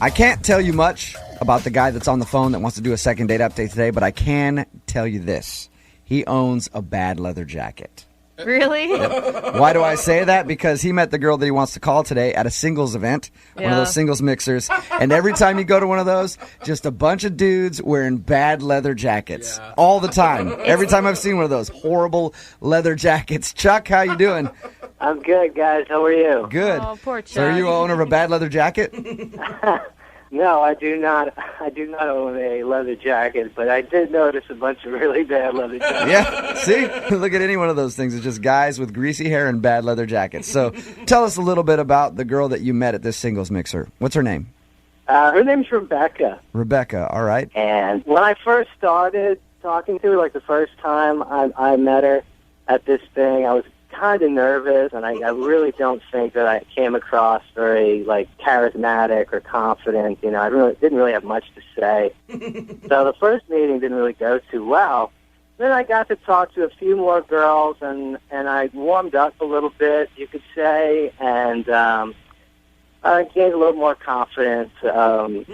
I can't tell you much about the guy that's on the phone that wants to do a second date update today, but I can tell you this. He owns a bad leather jacket. Really? Yep. Why do I say that? Because he met the girl that he wants to call today at a singles event, one of those singles mixers. And every time you go to one of those, just a bunch of dudes wearing bad leather jackets all the time. Every time I've seen one of those horrible leather jackets. Chuck, how you doing? I'm good, guys. How are you? Good. Oh, poor Chuck. So are you owner of a bad leather jacket? No, I do not. I do not own a leather jacket, but I did notice a bunch of really bad leather jackets. Yeah, see? Look at any one of those things. It's just guys with greasy hair and bad leather jackets. So tell us a little bit about the girl that you met at this singles mixer. What's her name? Her name's Rebecca. Rebecca, all right. And when I first started talking to her, like the first time I met her at this thing, I was kind of nervous, and I really don't think that I came across very, like, charismatic or confident. You know, I didn't really have much to say. So the first meeting didn't really go too well. Then I got to talk to a few more girls, and I warmed up a little bit, you could say, and I gained a little more confidence. And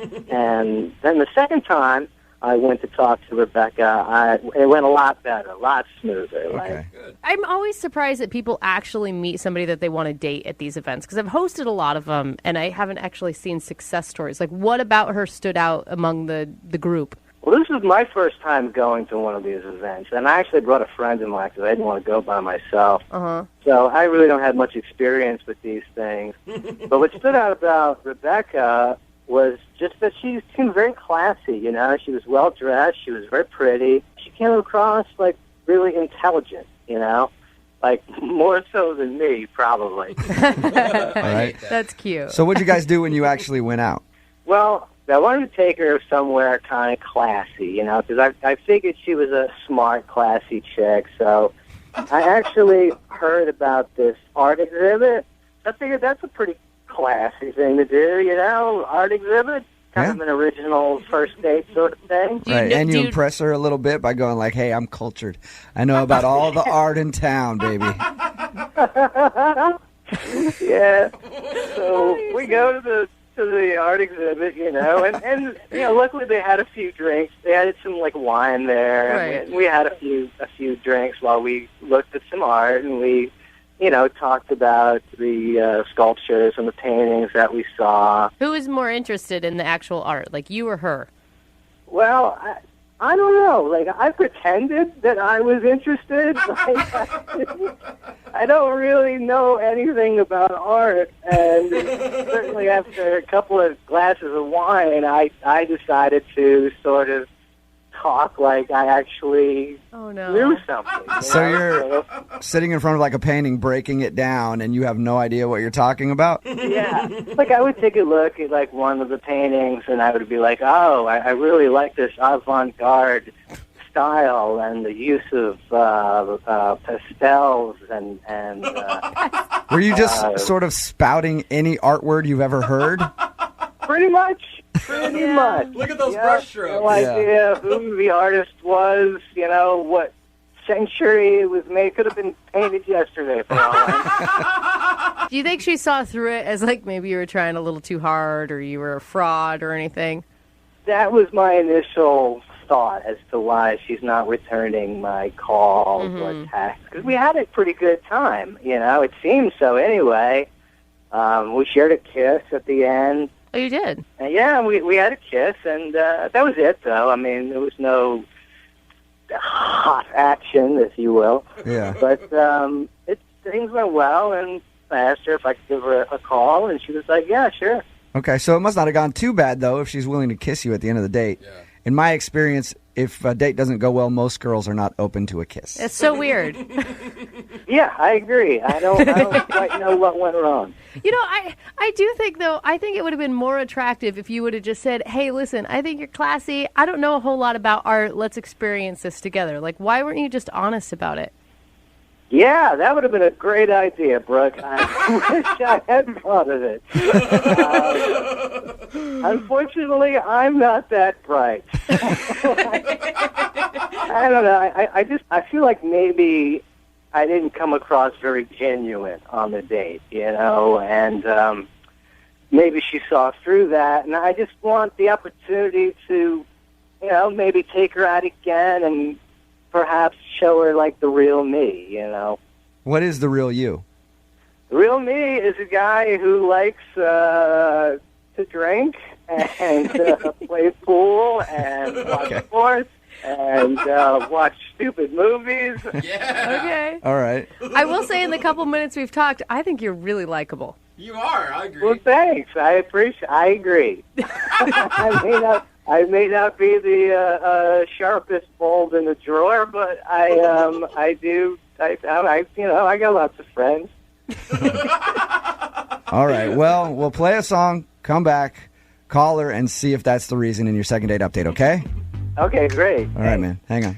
then the second time I went to talk to Rebecca, it went a lot better, a lot smoother. Okay. I'm always surprised that people actually meet somebody that they want to date at these events, because I've hosted a lot of them, and I haven't actually seen success stories. Like, what about her stood out among the group? Well, this was my first time going to one of these events, and I actually brought a friend of mine because I didn't want to go by myself. So I really don't have much experience with these things. But what stood out about Rebecca was just that she seemed very classy, you know. She was well-dressed. She was very pretty. She came across, like, really intelligent, you know, like more so than me, probably. All right. That's cute. So what'd you guys do when you actually went out? Well, I wanted to take her somewhere kind of classy, you know, because I figured she was a smart, classy chick. So I actually heard about this art exhibit. I figured that's a pretty classy thing to do, you know, art exhibit. Kind of an original first date sort of thing. Right, and you impress her a little bit by going like, hey, I'm cultured. I know about all the art in town, baby. Yeah. So we go to the art exhibit, you know, and you know, luckily they had a few drinks. They had some, like, wine there. Right. And we had a few drinks while we looked at some art, and we, you know, talked about the sculptures and the paintings that we saw. Who is more interested in the actual art, like you or her? Well, I don't know. Like, I pretended that I was interested. I don't really know anything about art, and certainly after a couple of glasses of wine, I decided to sort of talk like I actually knew something. So you're sitting in front of, like, a painting, breaking it down, and you have no idea what you're talking about? Yeah. Like, I would take a look at, like, one of the paintings, and I would be like, oh, I really like this avant-garde style and the use of pastels and Were you just sort of spouting any art word you've ever heard? Pretty much. Look at those brush strokes. No idea who the artist was, you know, what century it was made. Could have been painted yesterday for all I know. Do you think she saw through it as, like, maybe you were trying a little too hard or you were a fraud or anything? That was my initial thought as to why she's not returning my calls or texts. Because we had a pretty good time, you know. It seemed so anyway. We shared a kiss at the end. Oh, you did? Yeah, we had a kiss, and that was it, though. I mean, there was no hot action, if you will. Yeah. But things went well, and I asked her if I could give her a call, and she was like, yeah, sure. Okay, so it must not have gone too bad, though, if she's willing to kiss you at the end of the date. Yeah. In my experience, if a date doesn't go well, most girls are not open to a kiss. It's so weird. Yeah, I agree. I don't quite know what went wrong. You know, I do think, though, I think it would have been more attractive if you would have just said, hey, listen, I think you're classy. I don't know a whole lot about art. Let's experience this together. Like, why weren't you just honest about it? Yeah, that would have been a great idea, Brooke. I wish I had thought of it. Unfortunately, I'm not that bright. I don't know. I feel like maybe I didn't come across very genuine on the date, you know, and maybe she saw through that, and I just want the opportunity to, maybe take her out again and perhaps show her, like, the real me, What is the real you? The real me is a guy who likes to drink and play pool and watch sports and watch stupid movies. Yeah. Okay. All right. I will say in the couple minutes we've talked, I think you're really likable. You are. I agree. Well, thanks. I agree. I may not be the sharpest bulb in the drawer, but I got lots of friends. All right. Well, we'll play a song, come back, call her, and see if that's the reason in your second date update, okay? Okay, great. All right, man. Hang on.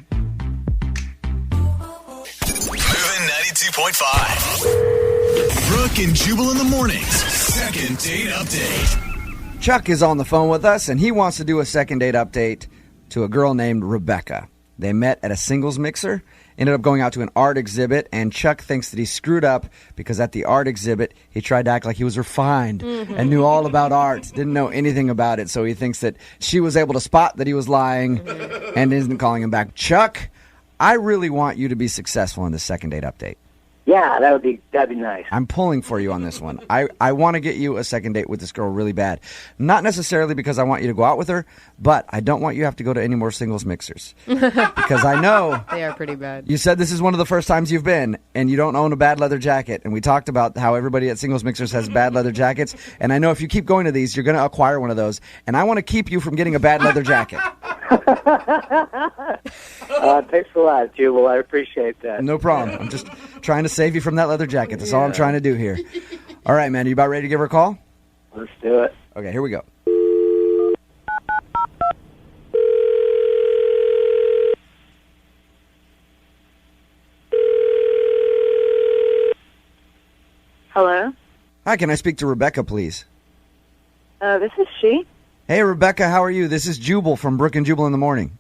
Moving 92.5. Brooke and Jubal in the mornings. Second date update. Chuck is on the phone with us, and he wants to do a second date update to a girl named Rebecca. They met at a singles mixer, ended up going out to an art exhibit, and Chuck thinks that he screwed up because at the art exhibit, he tried to act like he was refined and knew all about art, didn't know anything about it, so he thinks that she was able to spot that he was lying and isn't calling him back. Chuck, I really want you to be successful in this second date update. Yeah, that'd be nice. I'm pulling for you on this one. I want to get you a second date with this girl really bad. Not necessarily because I want you to go out with her, but I don't want you to have to go to any more singles mixers. Because I know They are pretty bad. you said this is one of the first times you've been, and you don't own a bad leather jacket. And we talked about how everybody at singles mixers has bad leather jackets. And I know if you keep going to these, you're going to acquire one of those. And I want to keep you from getting a bad leather jacket. Thanks a lot, Jubal. I appreciate that. No problem. I'm just trying to save you from that leather jacket. That's all I'm trying to do here. All right, man. Are you about ready to give her a call? Let's do it. Okay, here we go. Hello? Hi, can I speak to Rebecca, please? This is she. Hey, Rebecca, how are you? This is Jubal from Brooke and Jubal in the morning.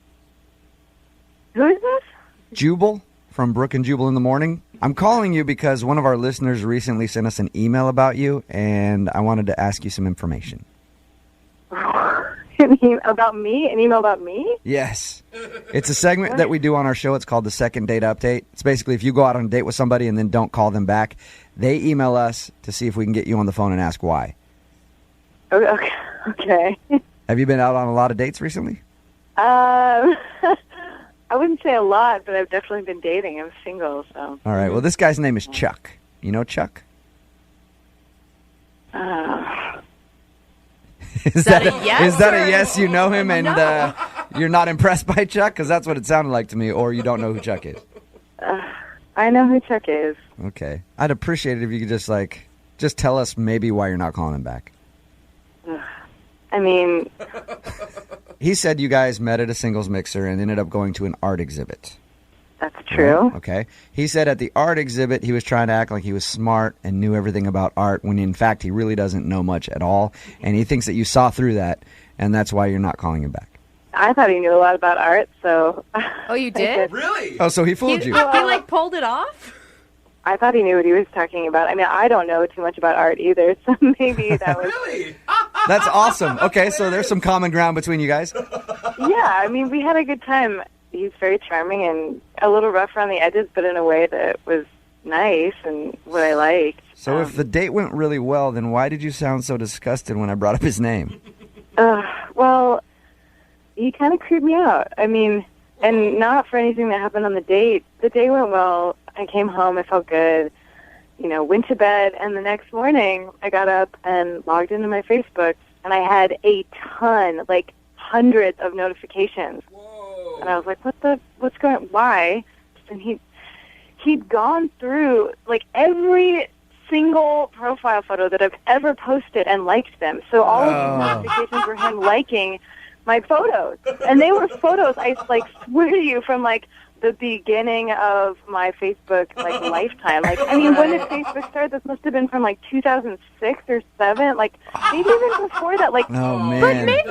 Who is this? Jubal from Brooke and Jubal in the morning. I'm calling you because one of our listeners recently sent us an email about you, and I wanted to ask you some information. About me? An email about me? Yes. It's a segment that we do on our show. It's called the Second Date Update. It's basically if you go out on a date with somebody and then don't call them back, they email us to see if we can get you on the phone and ask why. Okay. Have you been out on a lot of dates recently? I wouldn't say a lot, but I've definitely been dating. I'm single, so. All right. Well, this guy's name is Chuck. You know Chuck? Is that a yes, Is that or- a yes? You know him and No. you're not impressed by Chuck? Because that's what it sounded like to me. Or you don't know who Chuck is. I know who Chuck is. Okay. I'd appreciate it if you could just tell us maybe why you're not calling him back. I mean, He said you guys met at a singles mixer and ended up going to an art exhibit. that's true. Okay. He said at the art exhibit he was trying to act like he was smart and knew everything about art when in fact he really doesn't know much at all. And he thinks that you saw through that, and that's why you're not calling him back. I thought he knew a lot about art, so. Oh, you did? Really? Oh, so he fooled you. He like pulled it off? I thought he knew what he was talking about. I mean, I don't know too much about art either, so maybe that was. Really? That's awesome. Okay, so there's some common ground between you guys. Yeah, I mean, we had a good time. He's very charming and a little rough around the edges, but in a way that was nice and what I liked. So if the date went really well, then why did you sound so disgusted when I brought up his name? Well, he kind of creeped me out. I mean, and not for anything that happened on the date. The day went well. I came home. I felt good. Went to bed, and the next morning I got up and logged into my Facebook, and I had a ton, like hundreds of notifications. Whoa. And I was like, what's going, why? And he'd gone through, like, every single profile photo that I've ever posted and liked them. So all of these notifications were him liking my photos. And they were photos, I, like, swear to you, from, like, the beginning of my Facebook, like, lifetime. Like, I mean, when did Facebook start? This must have been from, like, 2006 or 7. Like, maybe even before that. Like, Oh, man. but maybe...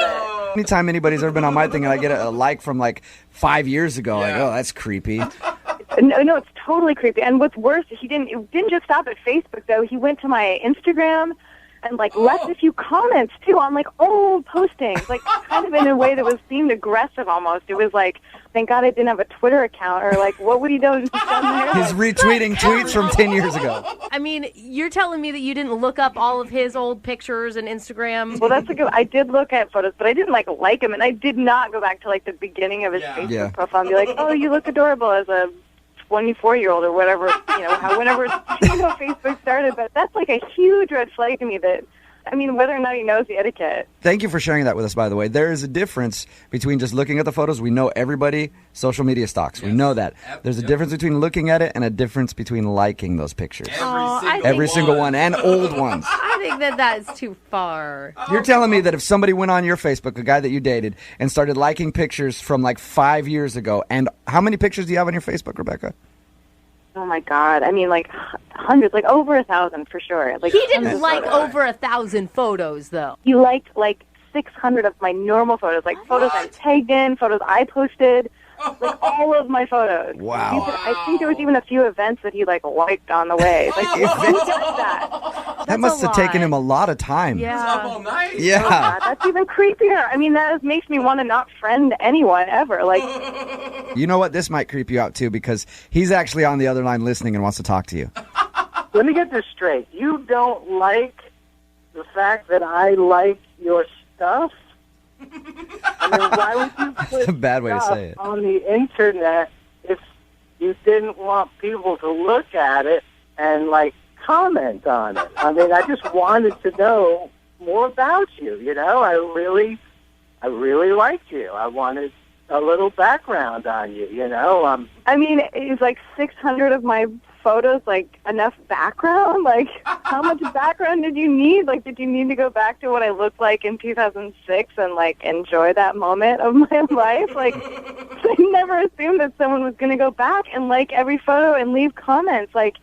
Anytime anybody's ever been on my thing and I get a like from like 5 years ago, like, Yeah. oh, that's creepy. No, it's totally creepy. And what's worse, it didn't just stop at Facebook, though. He went to my Instagram, and like left a few comments too on like old postings, like kind of in a way that seemed aggressive almost. It was like, thank God I didn't have a Twitter account, or like, what would he done there? He's retweeting tweets from 10 years ago. I mean, you're telling me that you didn't look up all of his old pictures and Instagram? Well, that's I did look at photos, but I didn't like him, and I did not go back to like the beginning of his Facebook profile and be like, oh, you look adorable as a 24-year-old or whatever, whenever Facebook started. But that's like a huge red flag to me that, I mean, whether or not he knows the etiquette. Thank you for sharing that with us, by the way. There is a difference between just looking at the photos. We know everybody social media stalks. Yes. We know that. There's a difference between looking at it and a difference between liking those pictures. Every single one, and old ones. I think that is too far. You're telling me that if somebody went on your Facebook, a guy that you dated, and started liking pictures from like 5 years ago, and how many pictures do you have on your Facebook, Rebecca? Oh my God! I mean, like hundreds, like over 1,000 for sure. Like he didn't like over 1,000 photos, though. He liked like 600 of my normal photos, like photos I'm tagged in, photos I posted, like all of my photos. Wow! I think there was even a few events that he like liked on the way. Like who does that? That must have taken him a lot of time. Yeah. Up all night. Yeah. Oh, God, that's even creepier. I mean, that makes me want to not friend anyone ever. Like, you know what? This might creep you out too, because he's actually on the other line listening and wants to talk to you. Let me get this straight. You don't like the fact that I like your stuff? I mean, why would you put That's a bad way to stuff say it. on the internet if you didn't want people to look at it and, like, comment on it? I mean, I just wanted to know more about you, I really liked you. I wanted a little background on you, I mean, is like 600 of my photos like enough background? Like, how much background did you need? Like, did you need to go back to what I looked like in 2006 and like enjoy that moment of my life? Like, I never assumed that someone was going to go back and like every photo and leave comments. Like,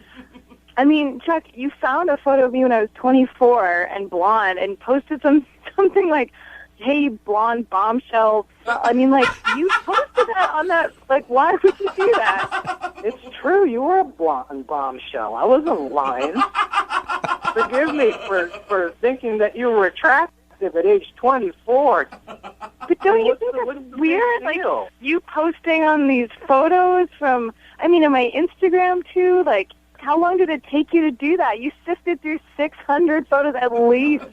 I mean, Chuck, you found a photo of me when I was 24 and blonde and posted something like, hey, blonde bombshell. I mean, like, you posted that on that. Like, why would you do that? It's true. You were a blonde bombshell. I wasn't lying. Forgive me for thinking that you were attractive at age 24. But don't you think that's weird? Like, you posting on these photos from, I mean, on my Instagram, too, like, how long did it take you to do that? You sifted through 600 photos at least.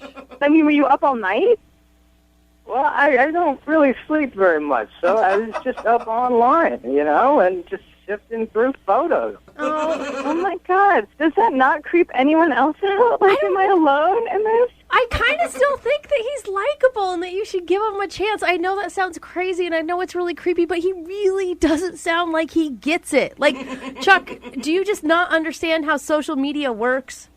I mean, were you up all night? Well, I don't really sleep very much, so I was just up online, and just sifting through photos. Oh my God. Does that not creep anyone else out? Like, am I alone in this? I kind of still think that he's likable and that you should give him a chance. I know that sounds crazy and I know it's really creepy, but he really doesn't sound like he gets it. Like, Chuck, do you just not understand how social media works?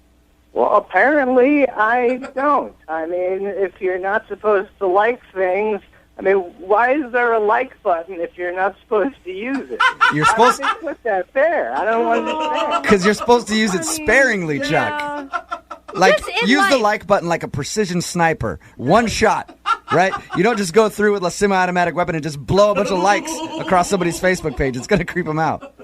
Well, apparently I don't. I mean, if you're not supposed to like things, I mean, why is there a like button if you're not supposed to use it? You're supposed to put that there. I don't understand. Because you're supposed to use it sparingly, Chuck. Like, use the like button like a precision sniper. One shot, right? You don't just go through with a semi-automatic weapon and just blow a bunch of likes across somebody's Facebook page. It's going to creep them out.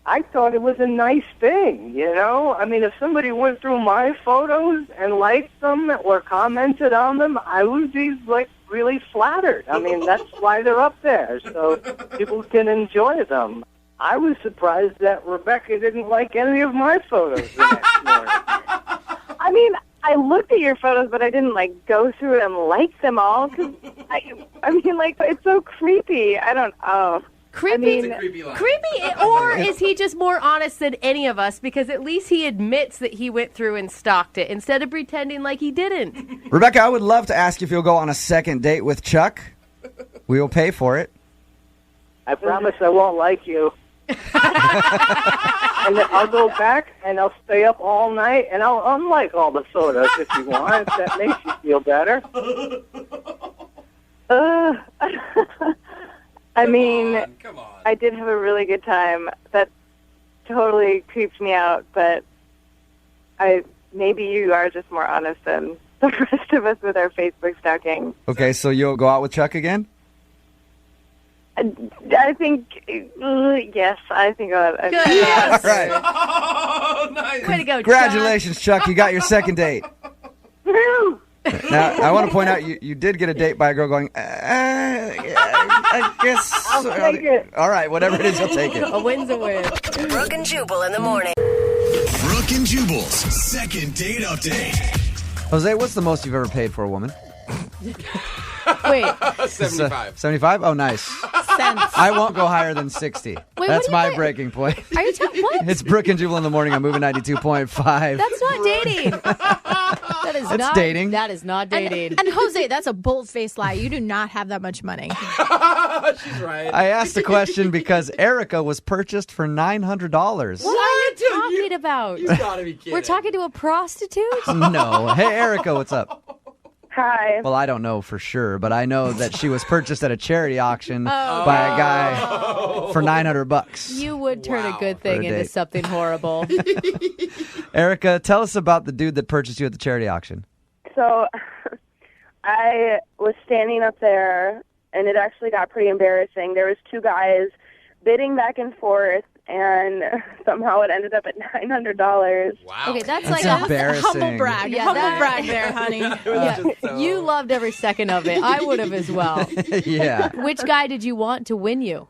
I thought it was a nice thing, I mean, if somebody went through my photos and liked them or commented on them, I would be, like, really flattered. I mean, that's why they're up there, so people can enjoy them. I was surprised that Rebecca didn't like any of my photos the next morning. I mean, I looked at your photos, but I didn't, like, go through and like them all, because, I mean, like, it's so creepy. Creepy, I mean, creepy, or is he just more honest than any of us? Because at least he admits that he went through and stalked it instead of pretending like he didn't. Rebecca, I would love to ask if you'll go on a second date with Chuck. We will pay for it. I promise I won't like you. And then I'll go back and I'll stay up all night and I'll unlike all the photos if you want, if that makes you feel better. I mean, Come on. I did have a really good time. That totally creeps me out, but maybe you are just more honest than the rest of us with our Facebook stalking. Okay, so you'll go out with Chuck again? I think, yes, I think I'll... Good. All right. Oh, nice. Way to go, Chuck. Congratulations, Chuck. You got your second date. Now, I want to point out you did get a date by a girl going, I guess. I'll take it. All right, whatever it is, you'll take it. A win's a win. Brooke and Jubal in the morning. Brooke and Jubal's second date update. Jose, what's the most you've ever paid for a woman? Wait, 75. 75? Oh, nice. Cents. I won't go higher than 60. what That's do you my think? breaking point. are you telling what? It's Brooke and Jubal in the morning. I'm moving 92.5. That's not dating. That is It's not dating. That is not dating. And Jose, that's a bold-faced lie. You do not have that much money. She's right. I asked the question because Erica was purchased for $900. What are you talking about? You gotta be kidding. We're talking to a prostitute? No. Hey, Erica, what's up? Hi. Well, I don't know for sure, but I know that she was purchased at a charity auction by a guy for $900. You would turn a good For thing a into date. something horrible. Erica, tell us about the dude that purchased you at the charity auction. So I was standing up there, and it actually got pretty embarrassing. There was two guys bidding back and forth, and somehow it ended up at $900. Wow. Okay, that's That's like embarrassing. Humble brag. Yeah, Humble that- brag there, honey. Yeah, you loved every second of it. I would have as well. Yeah. Which guy did you want to win you?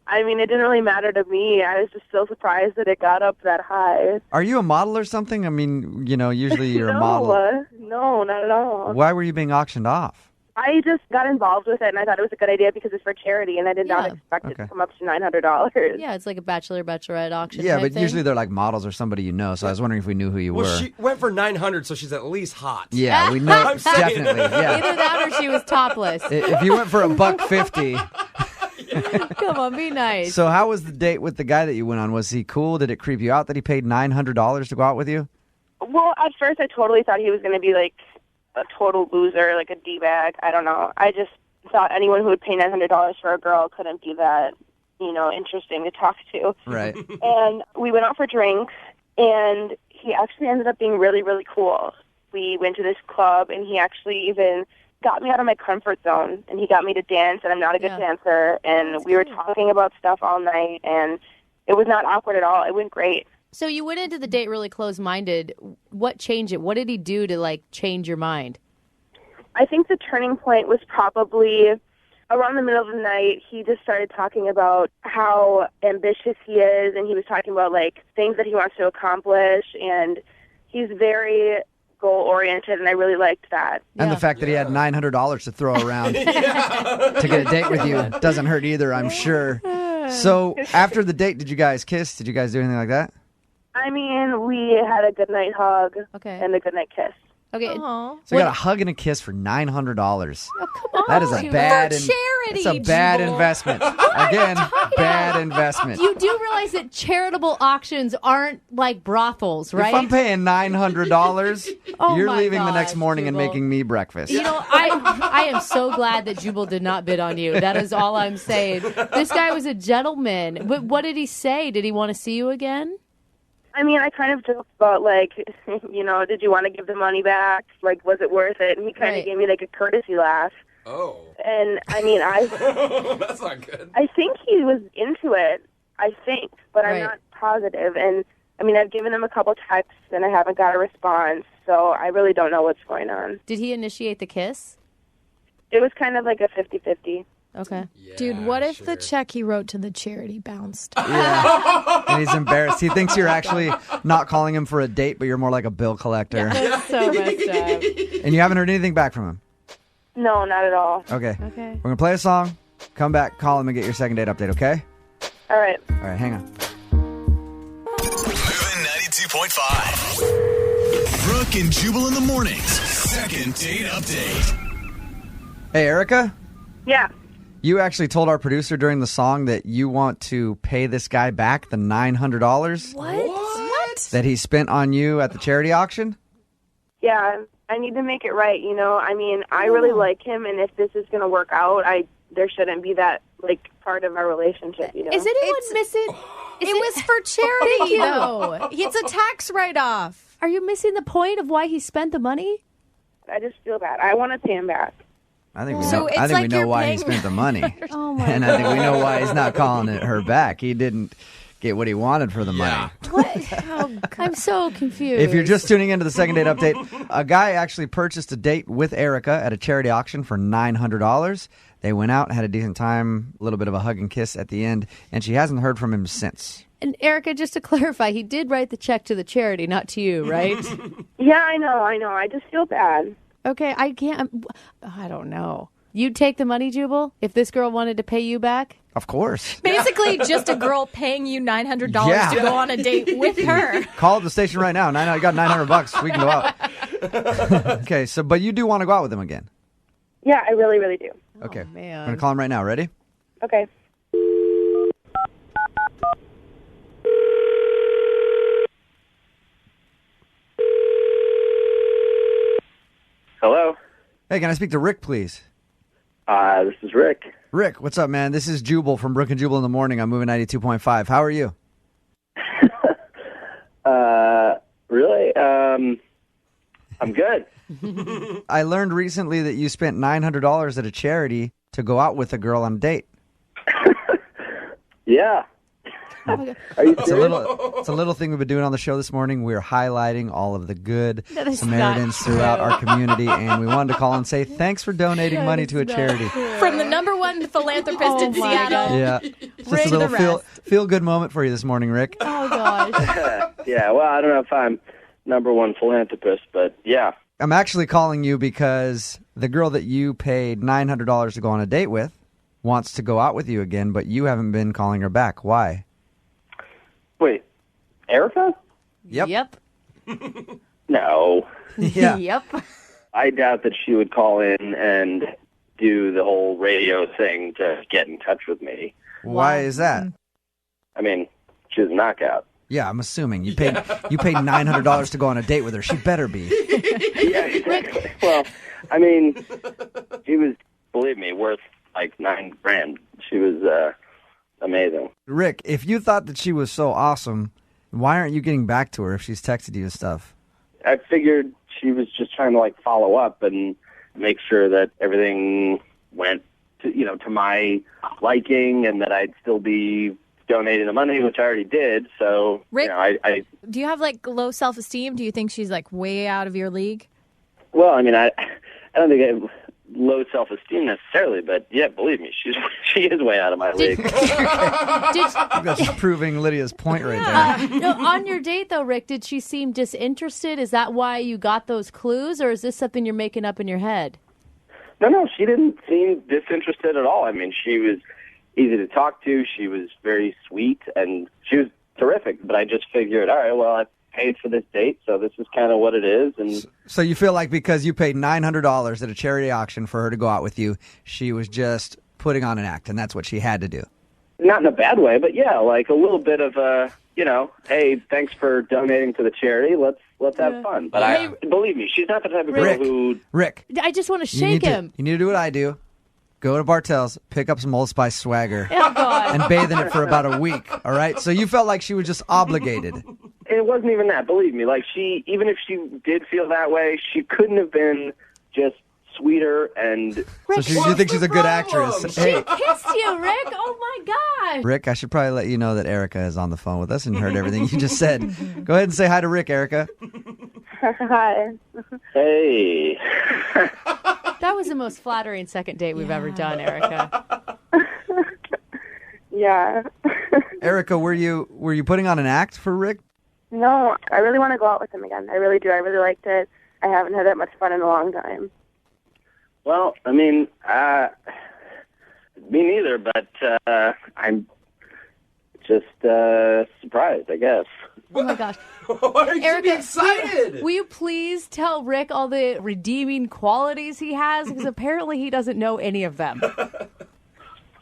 I mean, it didn't really matter to me. I was just so surprised that it got up that high. Are you a model or something? I mean, usually you're a model. No, not at all. Why were you being auctioned off? I just got involved with it, and I thought it was a good idea because it's for charity, and I did not Yeah. expect it Okay. to come up to $900. Yeah, it's like a bachelorette auction. Yeah, type but thing. usually they're like models or somebody you know, so I was wondering if we knew who you Well, were. she went for 900, so she's at least hot. Yeah, we know. I'm saying. Definitely, yeah. Either that or she was topless. If you went for $150, Come on, be nice. so how was the date with the guy that you went on? Was he cool? Did it creep you out that he paid $900 to go out with you? Well, at first I totally thought he was going to be like a total loser, like a D-bag. I don't know. I just thought anyone who would pay $900 for a girl couldn't be that, interesting to talk to. Right. And we went out for drinks, and he actually ended up being really, really cool. We went to this club, and he actually even got me out of my comfort zone, and he got me to dance, and I'm not a good dancer, and we were talking about stuff all night, and it was not awkward at all. It went great. So you went into the date really closed-minded. What changed it? What did he do to, change your mind? I think the turning point was probably around the middle of the night. He just started talking about how ambitious he is, and he was talking about, things that he wants to accomplish, and he's very goal-oriented, and I really liked that. And the fact that he had $900 to throw around to get a date with you doesn't hurt either, I'm sure. So after the date, did you guys kiss? Did you guys do anything like that? I mean, we had a goodnight hug Okay. and a goodnight kiss. Okay. Aw. So you got a hug and a kiss for $900. Oh, come on. That is a bad For charity, It's a bad Jubal. investment. Again, bad investment. You do realize that charitable auctions aren't like brothels, right? If I'm paying $900, Oh you're my leaving the gosh, next morning and Jubal. making me breakfast. I am so glad that Jubal did not bid on you. That is all I'm saying. This guy was a gentleman. But what did he say? Did he want to see you again? I mean, I kind of joked about, did you want to give the money back? Was it worth it? And he kind Right. of gave me, a courtesy laugh. Oh. And, I mean, That's not good. I think he was into it, but I'm Right. not positive. And, I mean, I've given him a couple texts, and I haven't got a response, so I really don't know what's going on. Did he initiate the kiss? It was kind of like a 50-50. Okay. Dude, what if the sure. check he wrote to the charity bounced? Yeah. And he's embarrassed. He thinks you're actually not calling him for a date, but you're more like a bill collector. That's so messed up. And you haven't heard anything back from him. No, not at all. Okay. Okay. We're going to play a song, come back, call him, and get your second date update, okay? All right. All right, hang on. Moving 92.5. Brooke and Jubal in the mornings. Second date update. Hey, Erica, Yeah. you actually told our producer during the song that you want to pay this guy back the $900 What? that he spent on you at the charity auction? Yeah, I need to make it right, I mean, I really like him, and if this is going to work out, there shouldn't be that, part of our relationship, Is anyone missing? It was for charity, you. though. It's a tax write-off. Are you missing the point of why he spent the money? I just feel bad. I want to pay him back. I think we So know, it's I think like we know you're why he paying- spent the money. Oh my And I think we know why he's not calling it her back. He didn't get what he wanted for the money. What? I'm so confused. If you're just tuning into the second date update, a guy actually purchased a date with Erica at a charity auction for $900. They went out, had a decent time, a little bit of a hug and kiss at the end, and she hasn't heard from him since. And Erica, just to clarify, he did write the check to the charity, not to you, right? Yeah, I know. I just feel bad. Okay, I don't know. You'd take the money, Jubal, if this girl wanted to pay you back? Of course. Basically, just a girl paying you $900 to go on a date with her. Call the station right now. I got $900. We can go out. Okay, but you do want to go out with him again? Yeah, I really, really do. Okay. Oh, man. I'm going to call him right now. Ready? Okay. Hello. Hey, can I speak to Rick, please? This is Rick. Rick, what's up, man? This is Jubal from Brooke and Jubal in the morning. I'm moving 92.5. How are you? Really? I'm good. I learned recently that you spent $900 at a charity to go out with a girl on a date. Yeah. Oh my God. Are you It's a little thing we've been doing on the show this morning. We're highlighting all of the good That is Samaritans not throughout true. our community, and we wanted to call and say thanks for donating money to a charity. From the #1 philanthropist in my Seattle. God. Yeah, Ring just a the little rest. feel good moment for you this morning, Rick. Oh, gosh. Yeah, well, I don't know if I'm #1 philanthropist, but yeah. I'm actually calling you because the girl that you paid $900 to go on a date with wants to go out with you again, but you haven't been calling her back. Why? Wait, Erica? Yep. Yep. No. Yeah. Yep. I doubt that she would call in and do the whole radio thing to get in touch with me. Why is that? I mean, she's a knockout. Yeah, I'm assuming you paid $900 to go on a date with her. She better be. Yeah, exactly. Well, I mean, she was, believe me, worth like $9,000. She was amazing. Rick, if you thought that she was so awesome, why aren't you getting back to her if she's texted you and stuff? I figured she was just trying to like follow up and make sure that everything went to my liking and that I'd still be donating the money, which I already did. So, Rick? I Do you have like low self-esteem? Do you think she's like way out of your league? well, I mean, I don't think I have low self-esteem necessarily, but yeah, believe me, she is way out of my league. That's proving Lydia's point right there. No, on your date, though, Rick, did she seem disinterested? Is that why you got those clues, or is this something you're making up in your head? No, she didn't seem disinterested at all. I mean, she was easy to talk to. She was very sweet, and she was terrific. But I just figured, all right, well, I paid for this date, so this is kind of what it is. And So you feel like because you paid $900 at a charity auction for her to go out with you, she was just putting on an act, and that's what she had to do. not in a bad way, but yeah, like a little bit of a, hey, thanks for donating to the charity. Let's have fun. But believe me, she's not the type of girl who. Rick, I just want to you shake need to- him. you need to do what I do. Go to Bartell's, pick up some Old Spice swagger, Oh, God. and bathe in it for about a week, all right? So you felt like she was just obligated. It wasn't even that. Believe me, like even if she did feel that way, she couldn't have been just sweeter and. So you think she's a good actress. Hey, Kissed you, Rick. Oh, my gosh. Rick, I should probably let you know that Erica is on the phone with us and heard everything you just said. Go ahead and say hi to Rick, Erica. Hi. Hey. That was the most flattering second date we've ever done, Erica. Yeah. Erica, were you putting on an act for Rick? No, I really want to go out with him again. I really do. I really liked it. I haven't had that much fun in a long time. Well, I mean, me neither, but I'm just surprised, I guess. Oh, my gosh. Why are you Erica, excited? will you please tell Rick all the redeeming qualities he has? Because apparently he doesn't know any of them.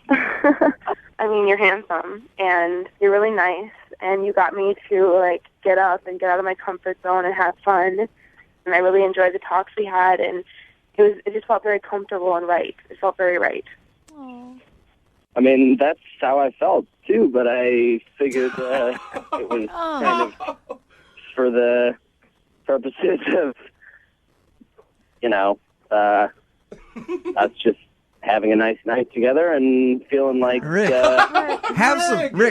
I mean, you're handsome, and you're really nice, and you got me to, get up and get out of my comfort zone and have fun. And I really enjoyed the talks we had, and it just felt very comfortable and right. It felt very right. I mean, that's how I felt, too, but I figured it was kind of for the purposes of, us just having a nice night together and feeling like Rick,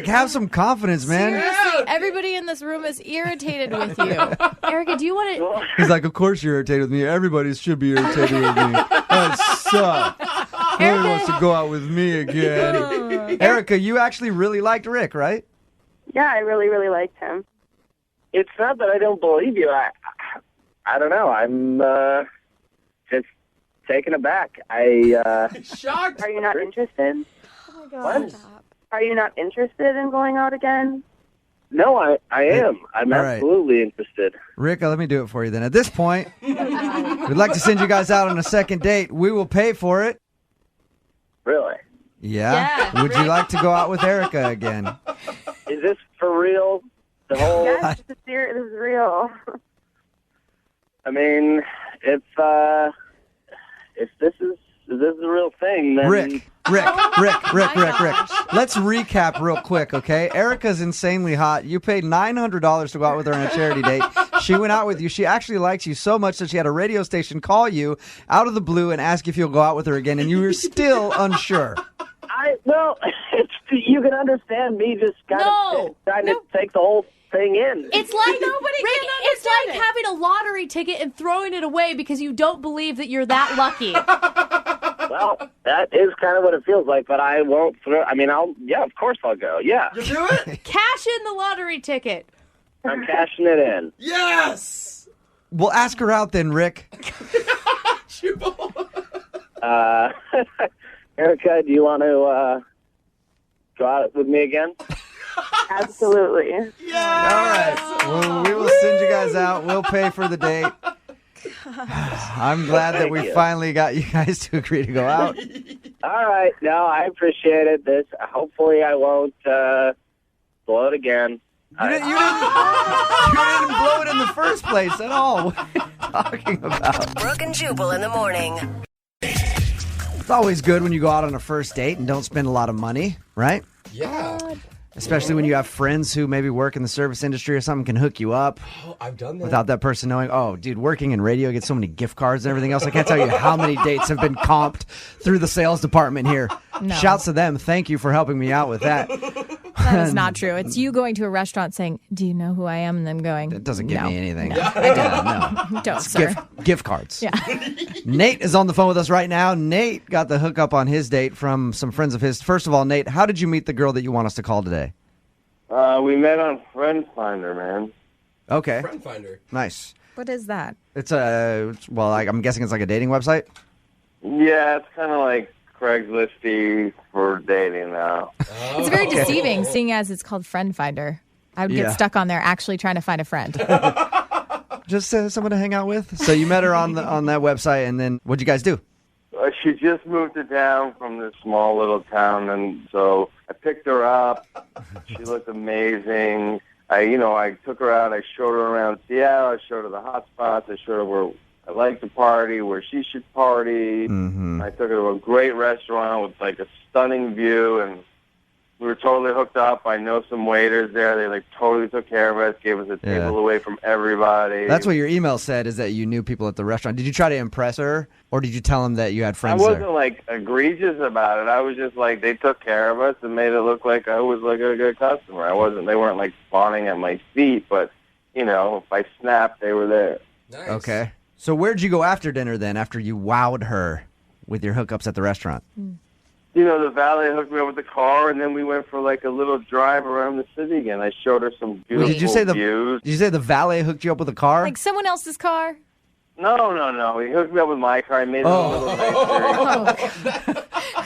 have some confidence, man. Seriously, everybody in this room is irritated with you. Erica, do you want to? He's like, of course you're irritated with me. Everybody should be irritated with me. That sucks. Nobody wants to go out with me again. Erica, you actually really liked Rick, right? Yeah, I really, really liked him. it's not that I don't believe you. I don't know. I'm just taken aback. Shocked. Are you not interested? Oh my God. What? Are you not interested in going out again? No, I am. I'm All right. absolutely interested. Rick, let me do it for you then. At this point, we'd like to send you guys out on a second date. We will pay for it. Really? Yeah, Would you like to go out with Erica again? Is this for real? The whole... Yes, this is real. I mean, if this is a real thing, then... Rick. Let's recap real quick, okay? Erica's insanely hot. You paid $900 to go out with her on a charity date. She went out with you. She actually likes you so much that she had a radio station call you out of the blue and ask if you'll go out with her again, and you were still unsure. Well, you can understand me just kind of trying to take the whole thing in. It's like it's like having a lottery ticket and throwing it away because you don't believe that you're that lucky. Well, that is kind of what it feels like, but I won't throw... I mean, of course I'll go. Yeah. You do it? Cash in the lottery ticket. I'm cashing it in. Yes! We'll ask her out then, Rick. Jubal. Erica, do you want to go out with me again? Absolutely. All right. Well, we will send you guys out. We'll pay for the date. I'm glad that we finally got you guys to agree to go out. All right. No, I appreciate it. Hopefully I won't blow it again. You didn't blow it in the first place at all. What are you talking about? Brooke and Jubal in the morning. It's always good when you go out on a first date and don't spend a lot of money, right? Yeah. Especially when you have friends who maybe work in the service industry or something can hook you up Oh, I've done that. without that person knowing, oh, dude, working in radio, gets so many gift cards and everything else. I can't tell you how many dates have been comped through the sales department here. No. Shouts to them. Thank you for helping me out with that. That is not true. It's you going to a restaurant saying, "Do you know who I am?" and them going, It doesn't give no, me anything. No, No. don't, sir. Gift cards. Yeah. Nate is on the phone with us right now. Nate got the hookup on his date from some friends of his. First of all, Nate, how did you meet the girl that you want us to call today? We met on Friend Finder, man. Okay. Friend finder. Nice. What is that? I'm guessing it's like a dating website? Yeah, it's kind of like Craigslist-y for dating now. It's very deceiving, seeing as it's called Friend Finder. I would Yeah. get stuck on there actually trying to find a friend. Just someone to hang out with? So you met her on that website, and then what'd you guys do? She just moved to town from this small little town, and so I picked her up. She looked amazing. I took her out. I showed her around Seattle. I showed her the hot spots. I showed her where I like to party, where she should party. Mm-hmm. I took her to a great restaurant with like a stunning view, and we were totally hooked up. I know some waiters there. They totally took care of us, gave us a table away from everybody. That's what your email said, is that you knew people at the restaurant. Did you try to impress her, or did you tell them that you had I friends wasn't there? Egregious about it. I was just they took care of us and made it look like I was like a good customer. They weren't fawning at my feet, but if I snapped, they were there. Nice. Okay. So where'd you go after dinner then, after you wowed her with your hookups at the restaurant? The valet hooked me up with the car, and then we went for a little drive around the city again. I showed her some beautiful Did you say views. Did you say the valet hooked you up with a car? Like someone else's car? No. He hooked me up with my car. I made it a little nicer.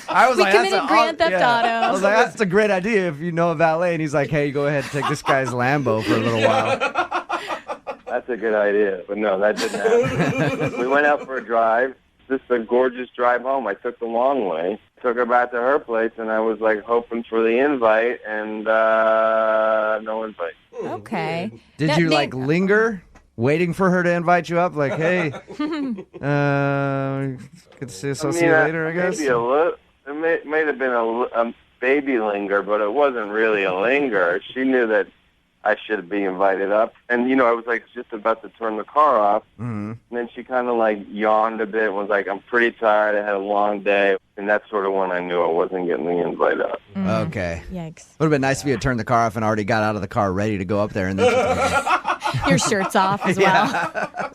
I was We like, committed Grand Theft Auto. I was like, that's a great idea if you know a valet. And he's like, hey, go ahead and take this guy's Lambo for a little while. That's a good idea, but no, that didn't happen. We went out for a drive. This is a gorgeous drive home. I took the long way. Took her back to her place, and I was hoping for the invite, and no invite. Okay. Did you linger, waiting for her to invite you up? Like, hey, good to see you. So see you later, I guess. Maybe it may have been a baby linger, but it wasn't really a linger. She knew that I should be invited up. And, I was like just about to turn the car off. Mm-hmm. And then she kind of like yawned a bit and was like, I'm pretty tired. I had a long day. And that's sort of when I knew I wasn't getting the invite up. Okay. Yikes. Would have been nice if you had turned the car off and already got out of the car ready to go up there. And then Your shirt's off as well.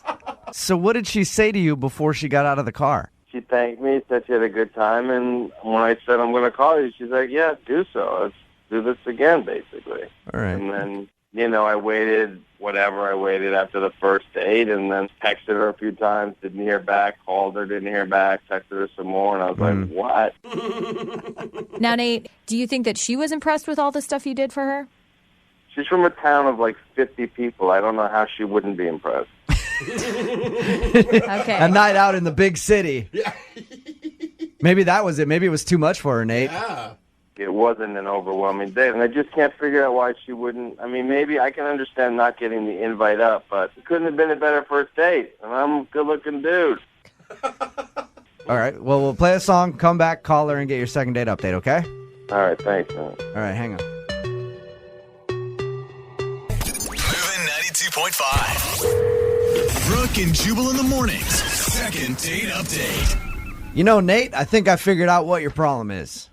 So what did she say to you before she got out of the car? She thanked me, said she had a good time. And when I said, I'm going to call you, she's like, yeah, do so. Let's do this again, basically. All right. And then, I waited after the first date and then texted her a few times, didn't hear back, called her, didn't hear back, texted her some more, and I was like, what? Now, Nate, do you think that she was impressed with all the stuff you did for her? She's from a town of like 50 people. I don't know how she wouldn't be impressed. Okay. A night out in the big city. Yeah. Maybe that was it. Maybe it was too much for her, Nate. Yeah. It wasn't an overwhelming date, and I just can't figure out why she wouldn't. I mean, maybe I can understand not getting the invite up, but it couldn't have been a better first date, and I'm a good-looking dude. All right. Well, we'll play a song, come back, call her, and get your second date update, okay? All right, thanks, man. All right, hang on. Moving 92.5. Brooke and Jubal in the mornings. Second date update. Nate, I think I figured out what your problem is.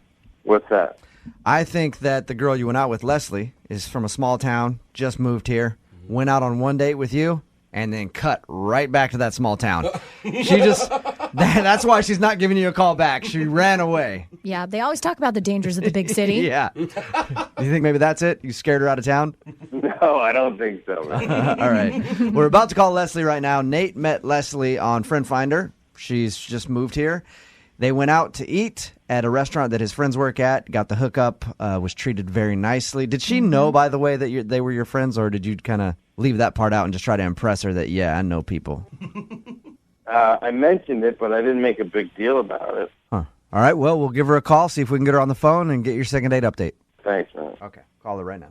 What's that? I think that the girl you went out with, Leslie, is from a small town, just moved here, went out on one date with you, and then cut right back to that small town. That's why she's not giving you a call back. She ran away. Yeah, they always talk about the dangers of the big city. Yeah. Do you think maybe that's it? You scared her out of town? No, I don't think so, man. All right. We're about to call Leslie right now. Nate met Leslie on Friend Finder. She's just moved here. They went out to eat at a restaurant that his friends work at, got the hookup, was treated very nicely. Did she know, by the way, that they were your friends, or did you kind of leave that part out and just try to impress her that, yeah, I know people? I mentioned it, but I didn't make a big deal about it. Huh. All right, well, we'll give her a call, see if we can get her on the phone and get your second date update. Thanks, man. Okay, call her right now.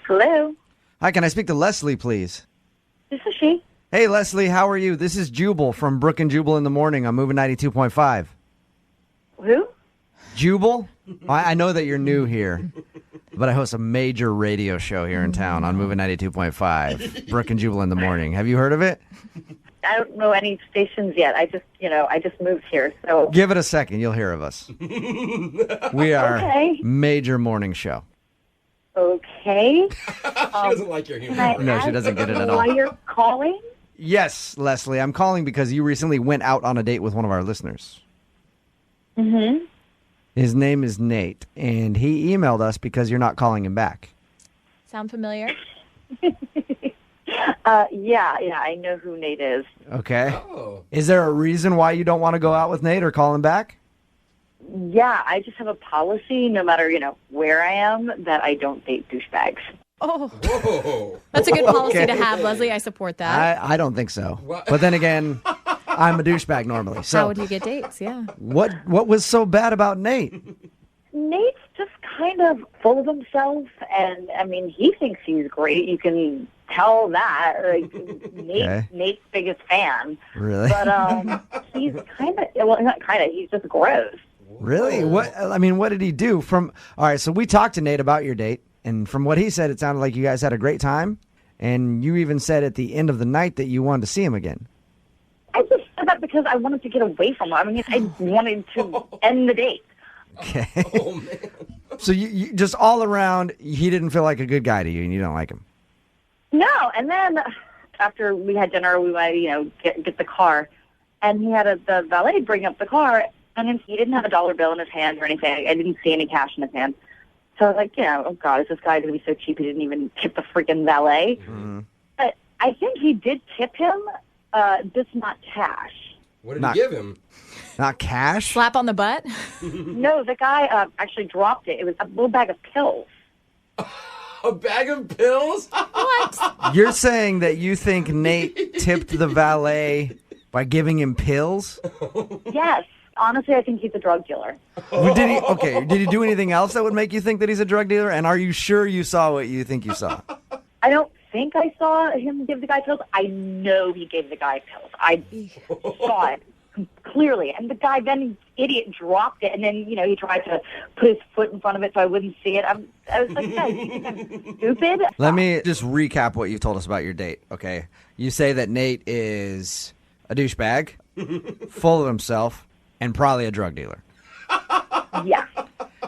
Hello, Hi, can I speak to Leslie, please? this is she. Hey, Leslie, how are you? This is Jubal from Brooke and Jubal in the morning. I'm moving 92.5. Who? Jubal? I know that you're new here, but I host a major radio show here in town on Moving 92.5, Brooke and Jubal in the morning. Have you heard of it? I don't know any stations yet. I just moved here, so. Give it a second. You'll hear of us. We are Okay. major morning show. Okay. She doesn't like your humor. No, she doesn't get it at all. Why you're calling? Yes, Leslie, I'm calling because you recently went out on a date with one of our listeners. Mm-hmm. His name is Nate, and he emailed us because you're not calling him back. Sound familiar? Yeah, I know who Nate is. Okay. Oh. Is there a reason why you don't want to go out with Nate or call him back? Yeah, I just have a policy, no matter, where I am, that I don't date douchebags. Oh, Whoa. that's a good policy Okay. to have, Leslie. I support that. I don't think so. What? But then again, I'm a douchebag normally. How So would you get dates? Yeah. what was so bad about Nate? Nate's just kind of full of himself, and, he thinks he's great. You can tell that. Like, Okay. Nate's biggest fan. Really? But he's he's just gross. Really? What did he do? All right, so we talked to Nate about your date, and from what he said, it sounded like you guys had a great time, and you even said at the end of the night that you wanted to see him again. I just said that because I wanted to get away from him. I wanted to end the date. Okay. Oh, man. So you just all around, he didn't feel like a good guy to you, and you don't like him. No, and then after we had dinner, we went, get the car, and he had the valet bring up the car, and then he didn't have a dollar bill in his hand or anything. I didn't see any cash in his hand. So I was like, oh, God, is this guy going to be so cheap he didn't even tip the freaking valet? Mm-hmm. But I think he did tip him, just not cash. What did he give him? Not cash? Slap on the butt? No, the guy actually dropped it. It was a little bag of pills. A bag of pills? What? You're saying that you think Nate tipped the valet by giving him pills? Yes. Honestly, I think he's a drug dealer. Did he do anything else that would make you think that he's a drug dealer? And are you sure you saw what you think you saw? I don't think I saw him give the guy pills. I know he gave the guy pills. I saw it clearly. And the guy then, idiot, dropped it, and then, he tried to put his foot in front of it so I wouldn't see it. I was like, guys, you think I'm stupid? Let me just recap what you told us about your date, okay? You say that Nate is a douchebag, full of himself, and probably a drug dealer. Yeah.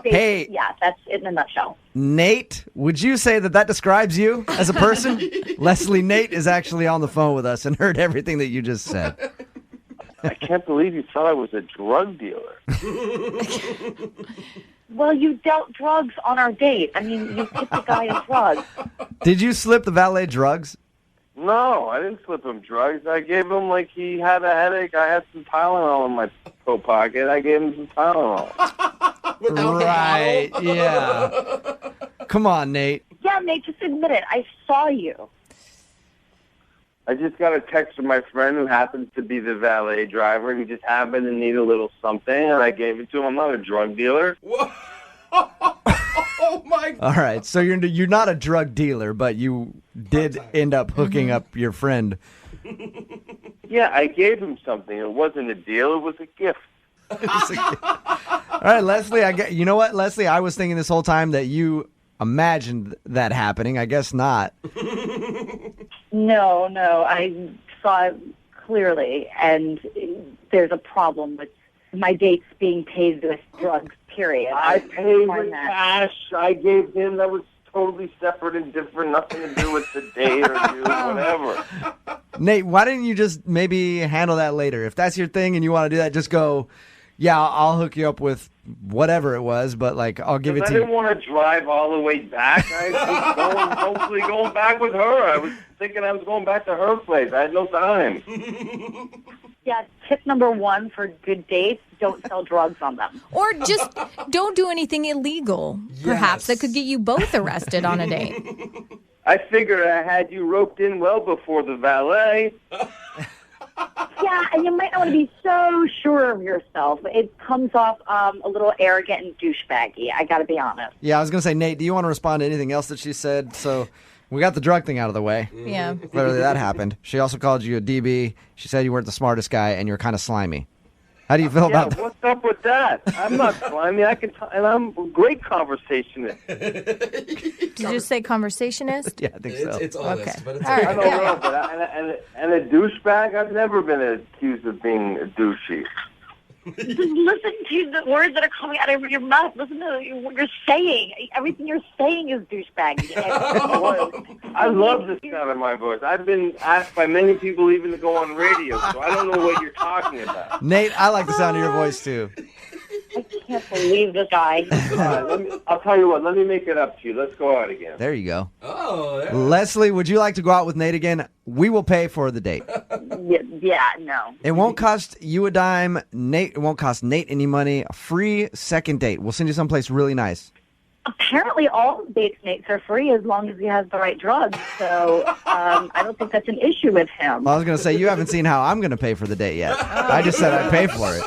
Hey. Yeah, that's it in a nutshell. Nate, would you say that describes you as a person? Leslie, Nate is actually on the phone with us and heard everything that you just said. I can't believe you thought I was a drug dealer. Well, you dealt drugs on our date. I mean, you tipped the guy a drug. Did you slip the valet drugs? No, I didn't slip him drugs. I gave him, like, he had a headache. I had some Tylenol in my coat pocket. I gave him some Tylenol. Right, yeah. Come on, Nate. Yeah, Nate, just admit it. I saw you. I just got a text from my friend who happens to be the valet driver. He just happened to need a little something, and I gave it to him. I'm not a drug dealer. Oh my God. All right, so you're not a drug dealer, but you did end up hooking up your friend. Yeah, I gave him something. It wasn't a deal. It was a gift. All right, Leslie, you know what, Leslie? I was thinking this whole time that you imagined that happening. I guess not. No, I saw it clearly, and there's a problem with my dates being paid with drugs, period. I paid with cash. I gave him. That was totally separate and different. Nothing to do with the date or whatever. Nate, why didn't you just maybe handle that later? If that's your thing and you want to do that, just go, yeah, I'll hook you up with whatever it was, but, like, I'll give it to you. I didn't want to drive all the way back. I was hopefully going back with her. I was thinking I was going back to her place. I had no time. Yeah, tip number 1 for good dates, don't sell drugs on them. Or just don't do anything illegal. Yes. Perhaps that could get you both arrested on a date. I figured I had you roped in well before the valet. Yeah, and you might not want to be so sure of yourself. It comes off a little arrogant and douchebaggy, I got to be honest. Yeah, I was going to say, Nate, do you want to respond to anything else that she said? So we got the drug thing out of the way. Yeah. Clearly that happened. She also called you a DB. She said you weren't the smartest guy and you're kind of slimy. How do you feel about that? What's up with that? I'm not slimy. And I'm a great conversationist. Did you just say conversationist? Yeah, I think so. It's honest, okay. but it's all right. I don't know, but and a douchebag, I've never been accused of being a douchey. Just listen to the words that are coming out of your mouth. Listen to what you're saying. Everything you're saying is douchebaggy. I love the sound of my voice. I've been asked by many people even to go on radio, so I don't know what you're talking about. Nate, I like the sound of your voice, too. I can't believe this guy. I'll tell you what. Let me make it up to you. Let's go out again. There you go. Oh, there. Leslie, would you like to go out with Nate again? We will pay for the date. Yeah, no. It won't cost you a dime. Nate, it won't cost Nate any money. A free second date. We'll send you someplace really nice. Apparently all dates Nate's are free as long as he has the right drugs. So I don't think that's an issue with him. Well, I was going to say, you haven't seen how I'm going to pay for the date yet. I just said I'd pay for it.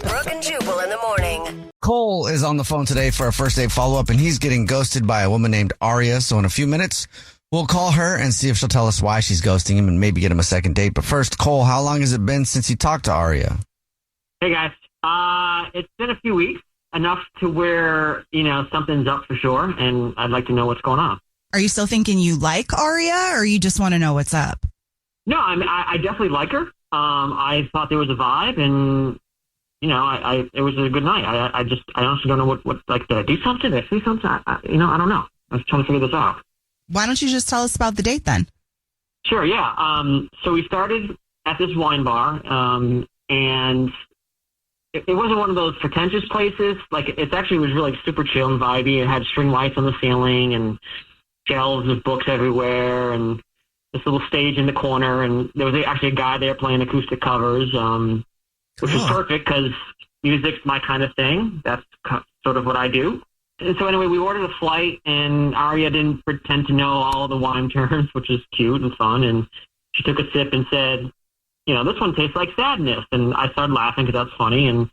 Brooke and Jubal in the morning. Cole is on the phone today for a first date follow-up, and he's getting ghosted by a woman named Aria. So in a few minutes, we'll call her and see if she'll tell us why she's ghosting him and maybe get him a second date. But first, Cole, how long has it been since you talked to Aria? Hey, guys. It's been a few weeks. Enough to where, something's up for sure, and I'd like to know what's going on. Are you still thinking you like Aria, or you just want to know what's up? No, I definitely like her. I thought there was a vibe, and, it was a good night. I honestly don't know what did I do something? Did I say something? I don't know. I was trying to figure this out. Why don't you just tell us about the date then? Sure, yeah. So we started at this wine bar, and it wasn't one of those pretentious places. Like, it actually was really super chill and vibey. It had string lights on the ceiling and shelves of books everywhere and this little stage in the corner. And there was actually a guy there playing acoustic covers, which was perfect because music's my kind of thing. That's sort of what I do. And so anyway, we ordered a flight, and Aria didn't pretend to know all the wine terms, which is cute and fun. And she took a sip and said, this one tastes like sadness. And I started laughing because that's funny. And,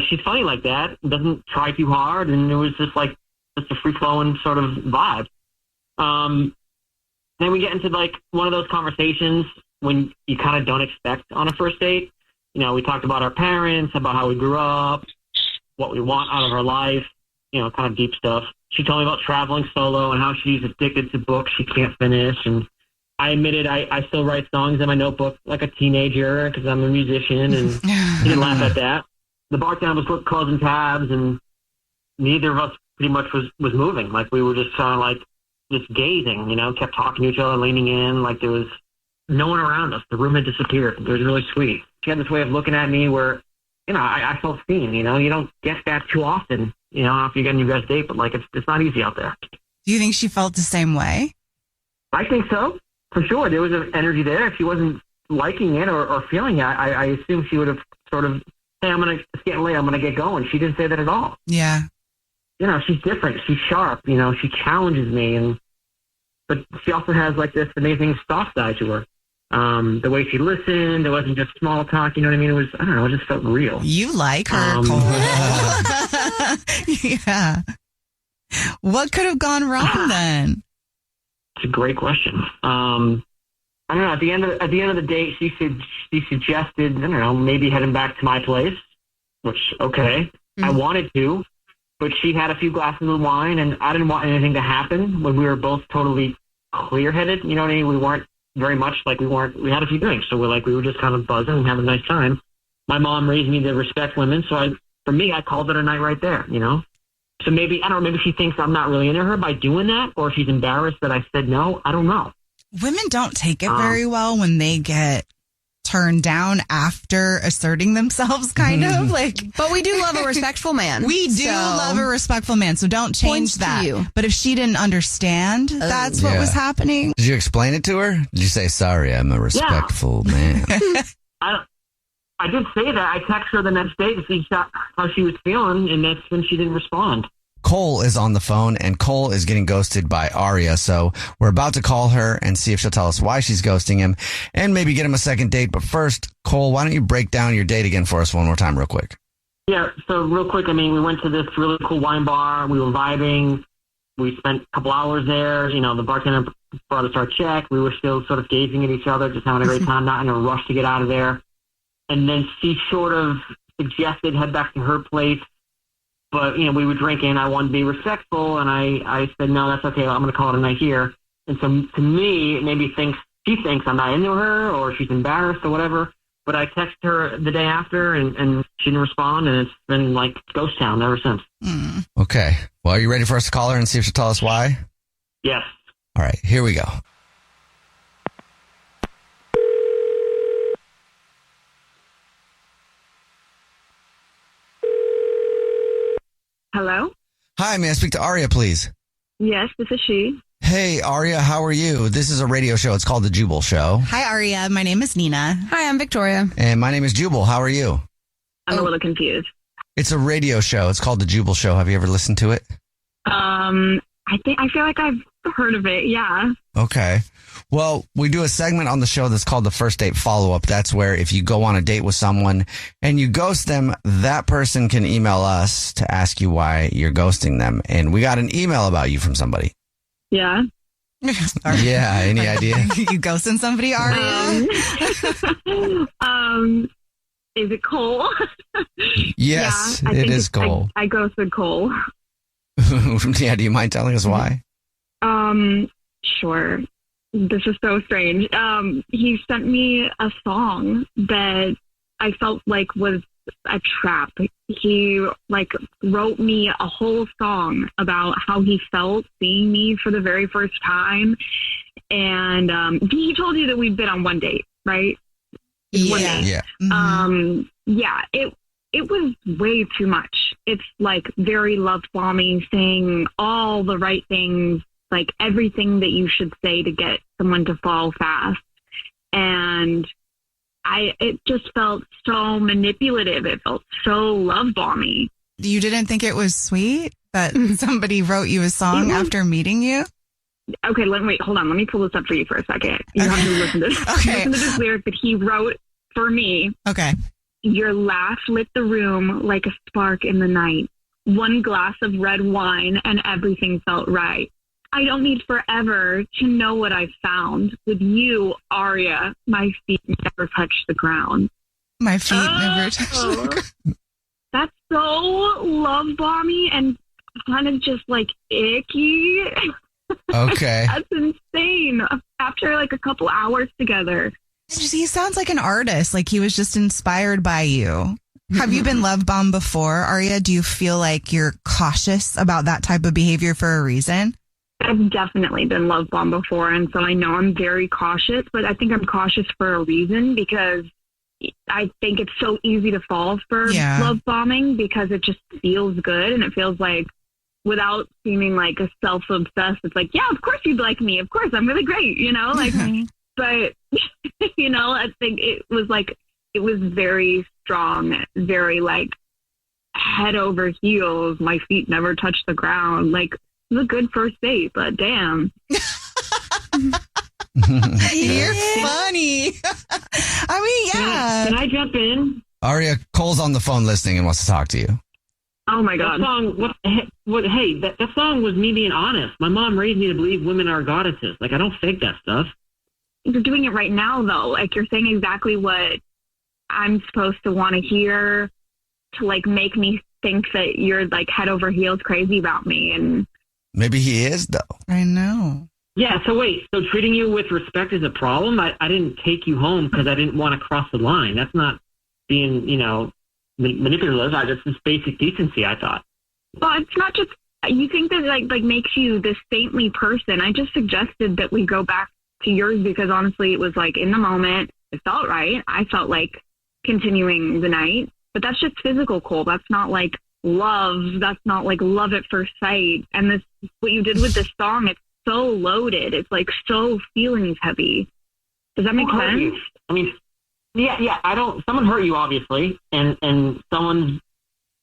she's funny like that. Doesn't try too hard. And it was just a free-flowing sort of vibe. Then we get into, one of those conversations when you kind of don't expect on a first date. We talked about our parents, about how we grew up, what we want out of our life, kind of deep stuff. She told me about traveling solo and how she's addicted to books she can't finish. And I admitted I still write songs in my notebook like a teenager because I'm a musician, and she didn't laugh at that. The bartender was closing tabs, and neither of us pretty much was moving. Like, we were just kind of like just gazing, kept talking to each other, leaning in, like there was no one around us. The room had disappeared. It was really sweet. She had this way of looking at me where, I felt seen. You don't get that too often. After you get a new guy's date, but like it's not easy out there. Do you think she felt the same way? I think so, for sure. There was an energy there. If she wasn't liking it or feeling it, I assume she would have sort of, hey, it's getting late, I'm going to get going. She didn't say that at all. Yeah. She's different. She's sharp. She challenges me, but she also has like this amazing soft side to her. The way she listened, it wasn't just small talk. You know what I mean? It was, I don't know, it just felt real. You like her, Cole. Yeah. What could have gone wrong then? It's a great question. I don't know. At the end of the date, she suggested, I don't know, maybe heading back to my place, which, okay. I wanted to, but she had a few glasses of wine, and I didn't want anything to happen when we were both totally clear-headed. You know what I mean? We weren't very much like we had a few drinks, so we were just kind of buzzing and having a nice time. My mom raised me to respect women, so I called it a night right there, So maybe, I don't know, maybe she thinks I'm not really into her by doing that, or she's embarrassed that I said no. I don't know. Women don't take it very well when they get turned down after asserting themselves, kind of like. But we do love a respectful man. We do love a respectful man, so don't change that. But if she didn't understand that's what was happening. Did you explain it to her? Did you say, sorry, I'm a respectful man? I did say that. I texted her the next day to see how she was feeling, and that's when she didn't respond. Cole is on the phone, and Cole is getting ghosted by Aria. So we're about to call her and see if she'll tell us why she's ghosting him and maybe get him a second date. But first, Cole, why don't you break down your date again for us one more time real quick? Yeah, so real quick, we went to this really cool wine bar. We were vibing. We spent a couple hours there. The bartender brought us our check. We were still sort of gazing at each other, just having a great time, not in a rush to get out of there. And then she sort of suggested head back to her place. But, we were drinking. I wanted to be respectful, and I said, no, that's okay. I'm going to call it a night here. And so to me, it maybe she thinks I'm not into her or she's embarrassed or whatever. But I texted her the day after, and she didn't respond, and it's been like ghost town ever since. Okay. Well, are you ready for us to call her and see if she'll tell us why? Yes. All right. Here we go. Hello? Hi, may I speak to Aria, please? Yes, this is she. Hey, Aria, how are you? This is a radio show. It's called The Jubal Show. Hi, Aria. My name is Nina. Hi, I'm Victoria. And my name is Jubal. How are you? I'm a little confused. It's a radio show. It's called The Jubal Show. Have you ever listened to it? I feel like I've heard of it, yeah. Okay. Well, we do a segment on the show that's called the First Date Follow-Up. That's where if you go on a date with someone and you ghost them, that person can email us to ask you why you're ghosting them. And we got an email about you from somebody. Yeah. Yeah, any idea? You ghosting somebody, Aria? Is it Cole? Yes, yeah, it is Cole. I ghosted Cole. Yeah, do you mind telling us why? Sure. This is so strange. He sent me a song that I felt like was a trap. He wrote me a whole song about how he felt seeing me for the very first time. And he told you that we'd been on one date, right? Yeah. One date. Yeah. Mm-hmm. Yeah, it was way too much. It's very love bombing, saying all the right things, everything that you should say to get someone to fall fast. And it just felt so manipulative. It felt so love bombing. You didn't think it was sweet that somebody wrote you a song after meeting you? Okay, hold on. Let me pull this up for you for a second. You have to listen to this. Okay. Listen to this lyric that he wrote for me. Okay. Your laugh lit the room like a spark in the night. One glass of red wine and everything felt right. I don't need forever to know what I found. With you, Aria, my feet never touched the ground. My feet never touch the ground. That's so love bomby and kind of just like icky. Okay. That's insane. After like a couple hours together. He sounds like an artist. Like he was just inspired by you. Have you been love bombed before, Arya? Do you feel like you're cautious about that type of behavior for a reason? I've definitely been love bombed before, and so I know I'm very cautious, but I think I'm cautious for a reason because I think it's so easy to fall for love bombing because it just feels good and it feels like without seeming like a self-obsessed, it's like, yeah, of course you'd like me. Of course, I'm really great, you know? Like, but, you know, I think it was very strong, very like head over heels. My feet never touched the ground. Like, it was a good first date, but damn. You're funny. I mean, yeah. Can I jump in? Arya, Cole's on the phone listening and wants to talk to you. Oh my God. That song, that song was me being honest. My mom raised me to believe women are goddesses. Like, I don't fake that stuff. You're doing it right now, though. Like, you're saying exactly what I'm supposed to want to hear to, like, make me think that you're, like, head over heels crazy about me. And maybe he is, though. I know. Yeah, so wait. So treating you with respect is a problem? I didn't take you home because I didn't want to cross the line. That's not being, you know, manipulative. That's just basic decency, I thought. Well, it's not just, you think that like makes you this saintly person. I just suggested that we go back to yours because honestly, it was like in the moment, it felt right. I felt like continuing the night, but that's just physical, Cole. That's not like love. That's not like love at first sight. And this, what you did with this song, it's so loaded. It's like so feelings heavy. Does that make sense? I mean, yeah. Someone hurt you, obviously, and someone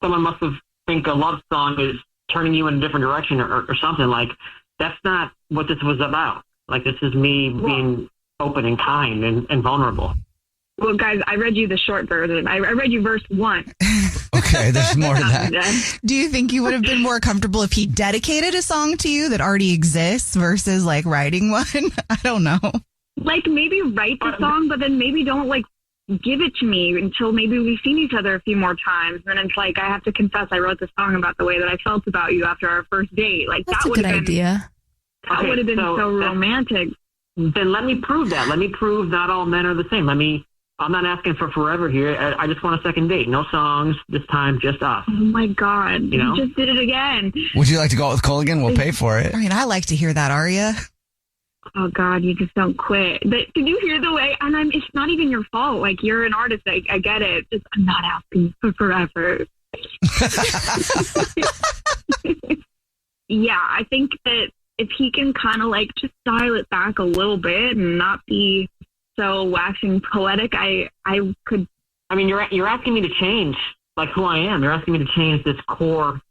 must have think a love song is turning you in a different direction or something. Like, that's not what this was about. Like, this is me being open and kind and vulnerable. Well, guys, I read you the short version. I read you verse 1. Okay, there's more to that. Do you think you would have been more comfortable if he dedicated a song to you that already exists versus like writing one? I don't know. Like, maybe write the song, but then maybe don't like give it to me until maybe we've seen each other a few more times. And it's like, I have to confess, I wrote the song about the way that I felt about you after our first date. Like, That's that a good idea. That would have been so romantic. Then let me prove that. Let me prove not all men are the same. I'm not asking for forever here. I just want a second date. No songs this time, just us. Oh my God. You know? just did it again. Would you like to go out with Cole again? We'll pay for it. I mean, I like to hear that, Arya. Oh God, you just don't quit. But did you hear the way? And it's not even your fault. Like, you're an artist. I get it. Just, I'm not asking for forever. Yeah, I think that if he can kind of like just dial it back a little bit and not be so waxing poetic, I could. I mean, you're asking me to change like who I am. You're asking me to change this core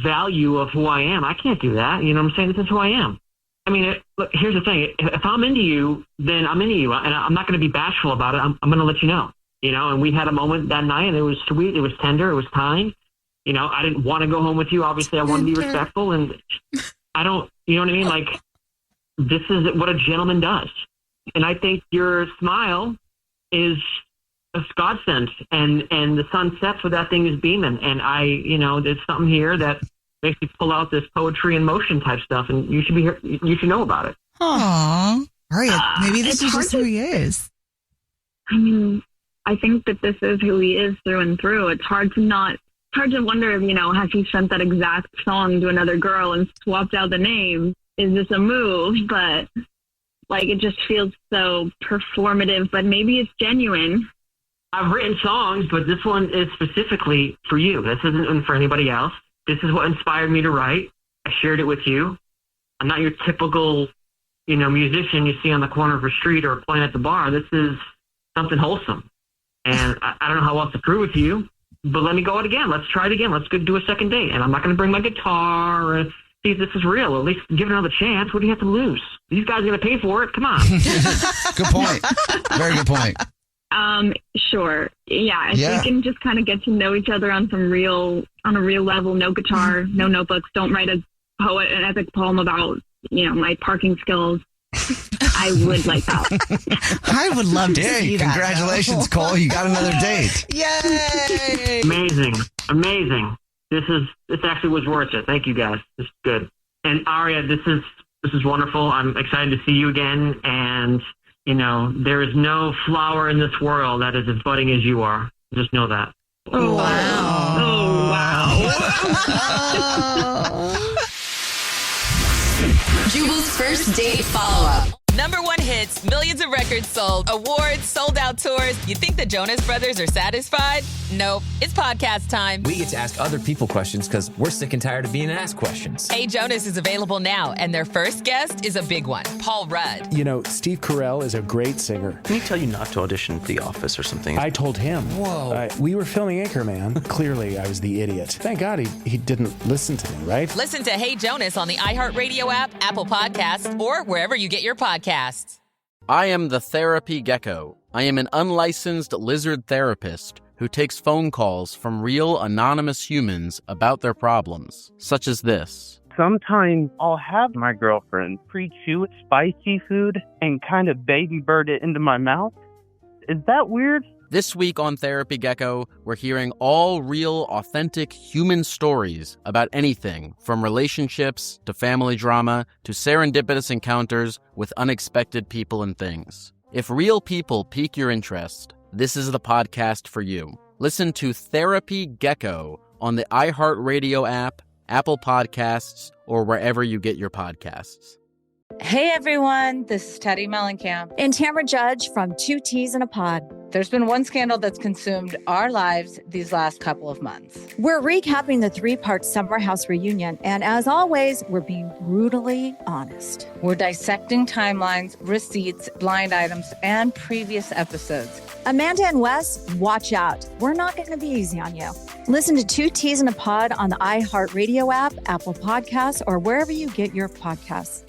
value of who I am. I can't do that. You know what I'm saying? This is who I am. I mean, look, here's the thing. If I'm into you, then I'm into you. And I'm not going to be bashful about it. I'm going to let you know. You know, and we had a moment that night, and it was sweet. It was tender. It was kind. You know, I didn't want to go home with you. Obviously, I want to be respectful. And I don't, you know what I mean? Like, this is what a gentleman does. And I think your smile is a godsend. And the sun sets where that thing is beaming. And there's something here that makes you pull out this poetry in motion type stuff, and you should be here. You should know about it. Aww. Arya, maybe this is just who he is. I mean, I think that this is who he is through and through. It's hard to wonder, you know, has he sent that exact song to another girl and swapped out the name? Is this a move? But like, it just feels so performative, but maybe it's genuine. I've written songs, but this one is specifically for you. This isn't for anybody else. This is what inspired me to write. I shared it with you. I'm not your typical, you know, musician you see on the corner of a street or playing at the bar. This is something wholesome. And I don't know how else to prove it to you, but let me go out again. Let's try it again. Let's go do a second date. And I'm not going to bring my guitar and see if this is real. At least give it another chance. What do you have to lose? These guys are going to pay for it. Come on. Good point. Very good point. Sure. Yeah. If we can just kind of get to know each other on a real level, no guitar, no notebooks, don't write an epic poem about, you know, my parking skills. I would like that. I would love to Yay, see that. congratulations, Cole. You got another date. Yay! Amazing. This actually was worth it. Thank you, guys. This is good. And Aria, this is wonderful. I'm excited to see you again. And there is no flower in this world that is as budding as you are. Just know that. Oh, wow. Oh, wow. Jubal's first date follow-up. #1 hits, millions of records sold, awards, sold-out tours. You think the Jonas Brothers are satisfied? Nope. It's podcast time. We get to ask other people questions because we're sick and tired of being asked questions. Hey Jonas is available now, and their first guest is a big one, Paul Rudd. Steve Carell is a great singer. Didn't he tell you not to audition for The Office or something? I told him. Whoa. We were filming Anchorman. Clearly, I was the idiot. Thank God he didn't listen to me, right? Listen to Hey Jonas on the iHeartRadio app, Apple Podcasts, or wherever you get your podcasts. I am the Therapy Gecko. I am an unlicensed lizard therapist who takes phone calls from real anonymous humans about their problems, such as this. Sometimes I'll have my girlfriend pre-chew spicy food and kind of baby bird it into my mouth. Is that weird? This week on Therapy Gecko, we're hearing all real, authentic human stories about anything from relationships to family drama to serendipitous encounters with unexpected people and things. If real people pique your interest, this is the podcast for you. Listen to Therapy Gecko on the iHeartRadio app, Apple Podcasts, or wherever you get your podcasts. Hey everyone, this is Teddy Mellencamp and Tamara Judge from Two Teas in a Pod. There's been one scandal that's consumed our lives these last couple of months. We're recapping the 3-part Summer House reunion, and as always, we're being brutally honest. We're dissecting timelines, receipts, blind items, and previous episodes. Amanda and Wes, watch out. We're not going to be easy on you. Listen to Two Teas in a Pod on the iHeartRadio app, Apple Podcasts, or wherever you get your podcasts.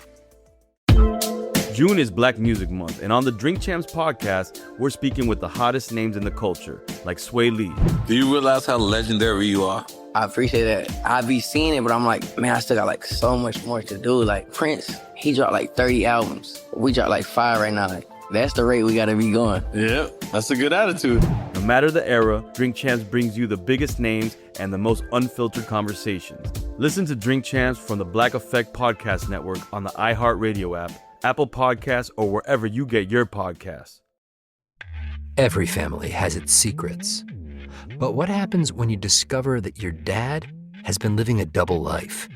June is Black Music Month, and on the Drink Champs podcast, we're speaking with the hottest names in the culture, like Sway Lee. Do you realize how legendary you are? I appreciate that. I be seeing it, but I'm like, man, I still got like so much more to do. Like Prince, he dropped like 30 albums. We dropped like 5 right now. Like, that's the rate we gotta be going. Yep, that's a good attitude. No matter the era, Drink Champs brings you the biggest names and the most unfiltered conversations. Listen to Drink Champs from the Black Effect Podcast Network on the iHeartRadio app, Apple Podcasts, or wherever you get your podcasts. Every family has its secrets. But what happens when you discover that your dad has been living a double life?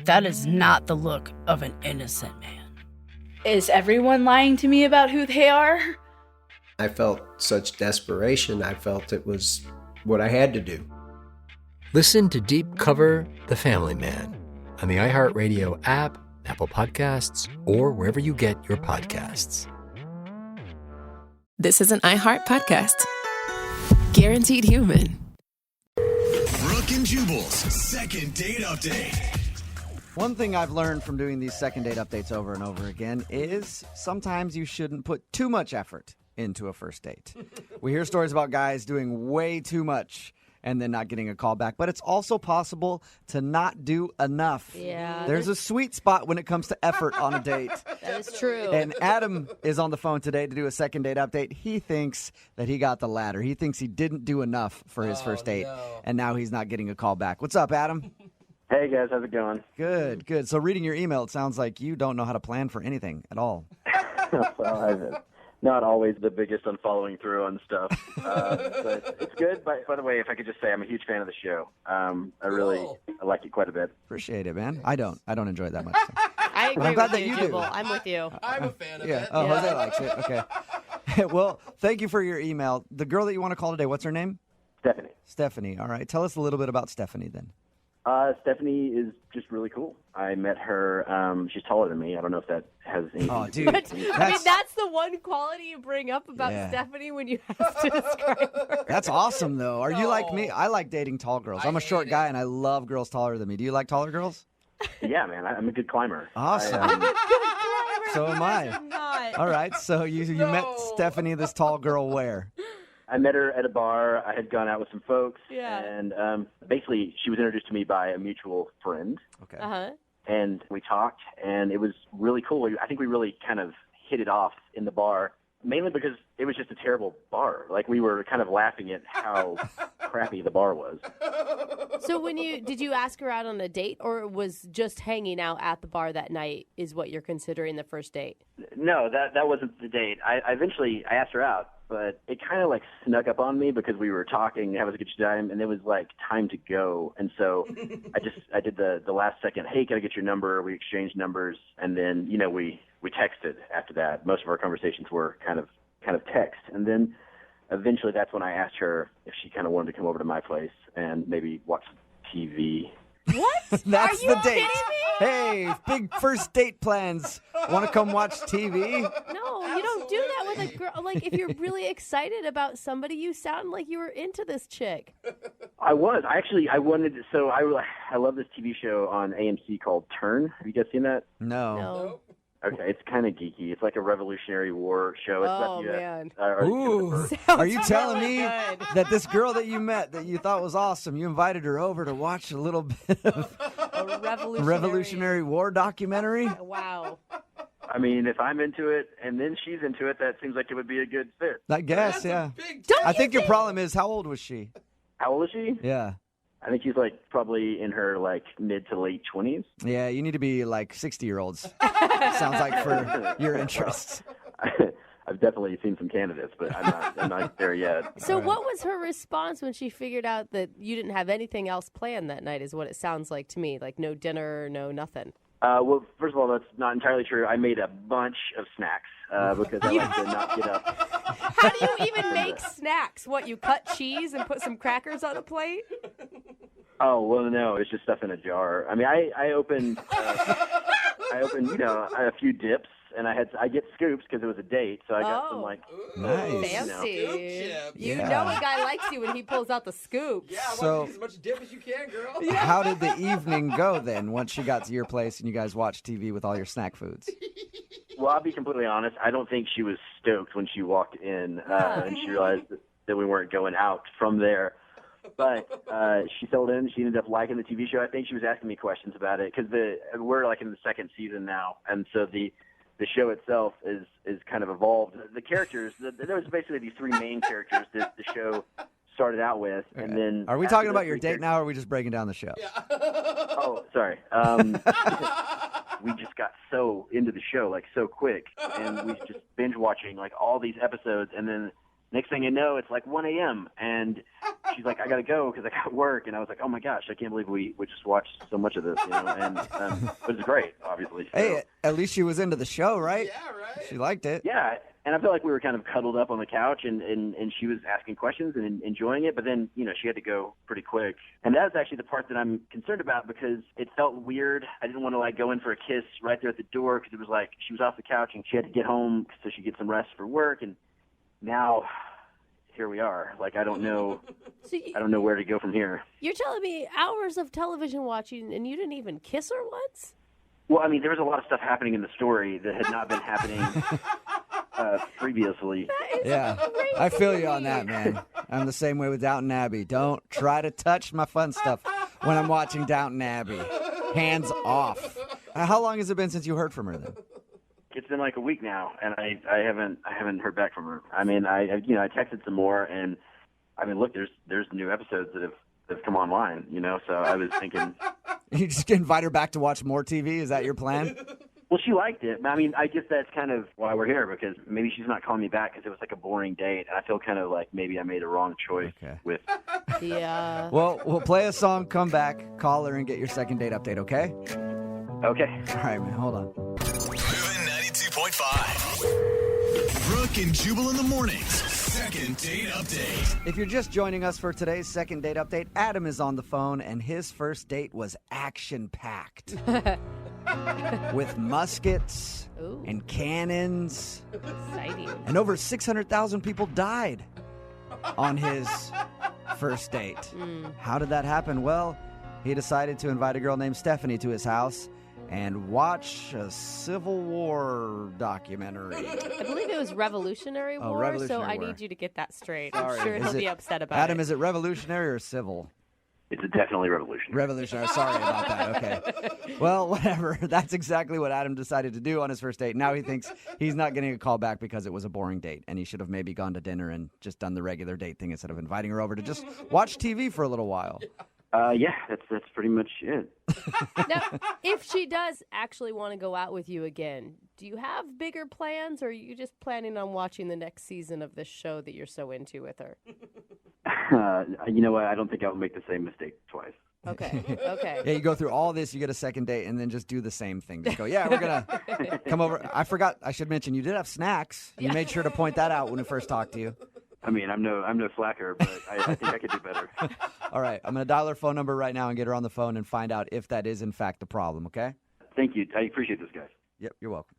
That is not the look of an innocent man. Is everyone lying to me about who they are? I felt such desperation. I felt it was what I had to do. Listen to Deep Cover The Family Man on the iHeartRadio app, Apple Podcasts, or wherever you get your podcasts. This is an iHeart podcast. Guaranteed human. Brooke and Jubal's second date update. One thing I've learned from doing these second date updates over and over again is sometimes you shouldn't put too much effort into a first date. We hear stories about guys doing way too much and then not getting a call back. But it's also possible to not do enough. Yeah. There's a sweet spot when it comes to effort on a date. That is true. And Adam is on the phone today to do a second date update. He thinks that he got the latter. He thinks he didn't do enough for his first date, and now he's not getting a call back. What's up, Adam? Hey, guys. How's it going? Good, good. So reading your email, it sounds like you don't know how to plan for anything at all. Well, I'm not always the biggest on following through on stuff, but it's good. By the way, if I could just say, I'm a huge fan of the show. I like it quite a bit. Appreciate it, man. I don't enjoy it that much. So. I agree I'm glad with that you Jubal. do. I'm with you. I'm a fan of Yeah. it. Oh, Jose likes it. Okay. Well, thank you for your email. The girl that you want to call today, what's her name? Stephanie. Stephanie. All right. Tell us a little bit about Stephanie then. Stephanie is just really cool. I met her. She's taller than me. I don't know if that has anything to do dude. with I mean, that's the one quality you bring up about Yeah. Stephanie when you have to describe her. That's awesome, though. Are you like me? I like dating tall girls. I'm a short guy, and I love girls taller than me. Do you like taller girls? Yeah, man. I'm a good climber. Awesome. So am I. All right. So you met Stephanie, this tall girl, where? I met her at a bar. I had gone out with some folks, Yeah. and basically she was introduced to me by a mutual friend. Okay. Uh-huh. and we talked, and it was really cool. I think we really kind of hit it off in the bar, mainly because it was just a terrible bar. Like, we were kind of laughing at how crappy the bar was. So did you ask her out on a date, or was just hanging out at the bar that night is what you're considering the first date? No, that wasn't the date. I eventually asked her out, but it kind of like snuck up on me because we were talking, having a good time, and it was like time to go. And so I did the last second, hey, can I get your number? We exchanged numbers, and then, we texted after that. Most of our conversations were kind of text. And then eventually that's when I asked her if she kind of wanted to come over to my place and maybe watch TV. What? That's Are you the date. kidding me? Hey, big first date plans. Want to come watch TV? No, you don't do that with a girl. Like, if you're really excited about somebody, you sound like you were into this chick. I was. I wanted to, so I love this TV show on AMC called Turn. Have you guys seen that? No. Okay, it's kind of geeky. It's like a Revolutionary War show. It's about the, man. Ooh, are you telling me good. that this girl that you met that you thought was awesome, you invited her over to watch a little bit of A Revolutionary War documentary? Wow. I mean, if I'm into it and then she's into it, that seems like it would be a good fit. I guess, yeah. Don't I think your problem is, how old was she? How old is she? Yeah. I think she's like probably in her like mid to late 20s. Yeah, you need to be like 60-year-olds. Sounds like for your interests. I've definitely seen some candidates, but I'm not there yet. So what was her response when she figured out that you didn't have anything else planned that night, is what it sounds like to me? Like no dinner, no nothing. Well, first of all, that's not entirely true. I made a bunch of snacks because I like to not get up. How do you even make snacks? What, you cut cheese and put some crackers on a plate? Oh, well, no, it's just stuff in a jar. I mean, I opened, a few dips, and I get scoops because it was a date, so I got some, like... Nice. Fancy. You Yeah. know a guy likes you when he pulls out the scoops. Yeah, I So- want to get as much dip as you can, girl. How did the evening go then, once she got to your place and you guys watched TV with all your snack foods? Well, I'll be completely honest. I don't think she was stoked when she walked in and she realized that we weren't going out from there. But she settled in. She ended up liking the TV show. I think she was asking me questions about it because we're like in the second season now, and so the show itself is kind of evolved. The characters, there was basically these three main characters that the show started out with, and then Are we talking about your date now, or are we just breaking down the show? Oh, sorry. We just got so into the show, like, so quick, and we just binge watching, like, all these episodes, and then next thing you know, it's like 1 a.m., and she's like, I gotta go because I got work, and I was like, oh my gosh, I can't believe we just watched so much of this, and it was great, obviously. So. Hey, at least she was into the show, right? Yeah, right. She liked it. Yeah, and I felt like we were kind of cuddled up on the couch, and she was asking questions and enjoying it, but then, she had to go pretty quick. And that was actually the part that I'm concerned about because it felt weird. I didn't want to, like, go in for a kiss right there at the door because it was like she was off the couch and she had to get home so she could get some rest for work, and now here we are. Like, I don't know where to go from here. You're telling me hours of television watching and you didn't even kiss her once? Well, I mean, there was a lot of stuff happening in the story that had not been happening previously. Yeah, I feel you on that, man. I'm the same way with Downton Abbey. Don't try to touch my fun stuff when I'm watching Downton Abbey. Hands off. How long has it been since you heard from her then? It's been like a week now, and I haven't heard back from her. I mean, I texted some more, and I mean, look, there's new episodes that have come online, So I was thinking, You just invite her back to watch more TV? Is that your plan? well, she liked it. I mean, I guess that's kind of why we're here because maybe she's not calling me back because it was like a boring date, and I feel kind of like maybe I made a wrong choice with. Yeah. Well, we'll play a song, come back, call her, and get your second date update. Okay? Okay. All right, man. Hold on. 92.5. Brooke and Jubal in the mornings. Second date update. If you're just joining us for today's second date update, Adam is on the phone, and his first date was action-packed. With muskets and cannons. Exciting. And over 600,000 people died on his first date. How did that happen? Well, he decided to invite a girl named Stephanie to his house and watch a Civil War documentary. I believe it was Revolutionary War, Revolutionary so I War. need you to get that straight. Sorry. I'm sure Is he'll it- be upset about Adam, it. is it revolutionary or civil? It's definitely revolutionary. Revolutionary. Sorry about that. Okay. Well, whatever. That's exactly what Adam decided to do on his first date. Now he thinks he's not getting a call back because it was a boring date, and he should have maybe gone to dinner and just done the regular date thing instead of inviting her over to just watch TV for a little while. Yeah, that's pretty much it. Now, if she does actually want to go out with you again, do you have bigger plans, or are you just planning on watching the next season of this show that you're so into with her? You know what? I don't think I'll make the same mistake twice. Okay. Okay. Yeah, you go through all this, you get a second date, and then just do the same thing. Just go, yeah, we're going to come over. I forgot, I should mention, you did have snacks. You made sure to point that out when we first talked to you. I mean, I'm no slacker, but I think I could do better. All right, I'm going to dial her phone number right now and get her on the phone and find out if that is, in fact, the problem, okay? Thank you. I appreciate this, guys. Yep, you're welcome.